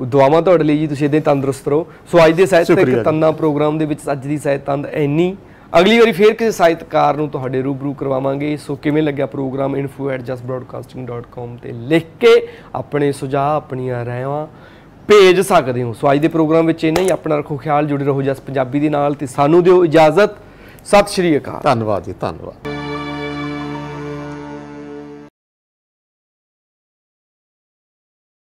ਦੁਆਵਾਂ ਤੁਹਾਡੇ ਲਈ ਜੀ, ਤੁਸੀਂ ਇੱਦਾਂ ਤੰਦਰੁਸਤ ਰਹੋ। ਸੋ ਅੱਜ ਦੇ ਸਾਹਿਤਕ ਤੰਦਾਂ ਪ੍ਰੋਗਰਾਮ ਦੇ ਵਿੱਚ ਅੱਜ ਦੀ ਸਾਹਿਤ ਤੰਦ ਇੰਨੀ। ਅਗਲੀ ਵਾਰੀ ਫੇਰ ਕਿਸੇ ਸਾਹਿਤਕਾਰ ਨੂੰ ਤੁਹਾਡੇ ਰੂਬਰੂ ਕਰਵਾਵਾਂਗੇ। ਸੋ ਕਿਵੇਂ ਲੱਗਿਆ ਪ੍ਰੋਗਰਾਮ info@justbroadcasting.com ਤੇ ਲਿਖ ਕੇ ਆਪਣੇ ਸੁਝਾਅ, ਆਪਣੀਆਂ ਰਾਇਆਂ ਭੇਜ ਸਕਦੇ ਹੋ। ਸੋ ਅੱਜ ਦੇ ਪ੍ਰੋਗਰਾਮ ਵਿੱਚ ਇੰਨਾ ਹੀ। ਆਪਣਾ ਰੱਖੋ ਖਿਆਲ, ਜੁੜੇ ਰਹੋ ਜਸ ਪੰਜਾਬੀ ਦੇ ਨਾਲ ਤੇ ਸਾਨੂੰ ਦਿਓ ਇਜਾਜ਼ਤ। ਸਤਿ ਸ਼੍ਰੀ ਅਕਾਲ। ਧੰਨਵਾਦ ਜੀ, ਧੰਨਵਾਦ।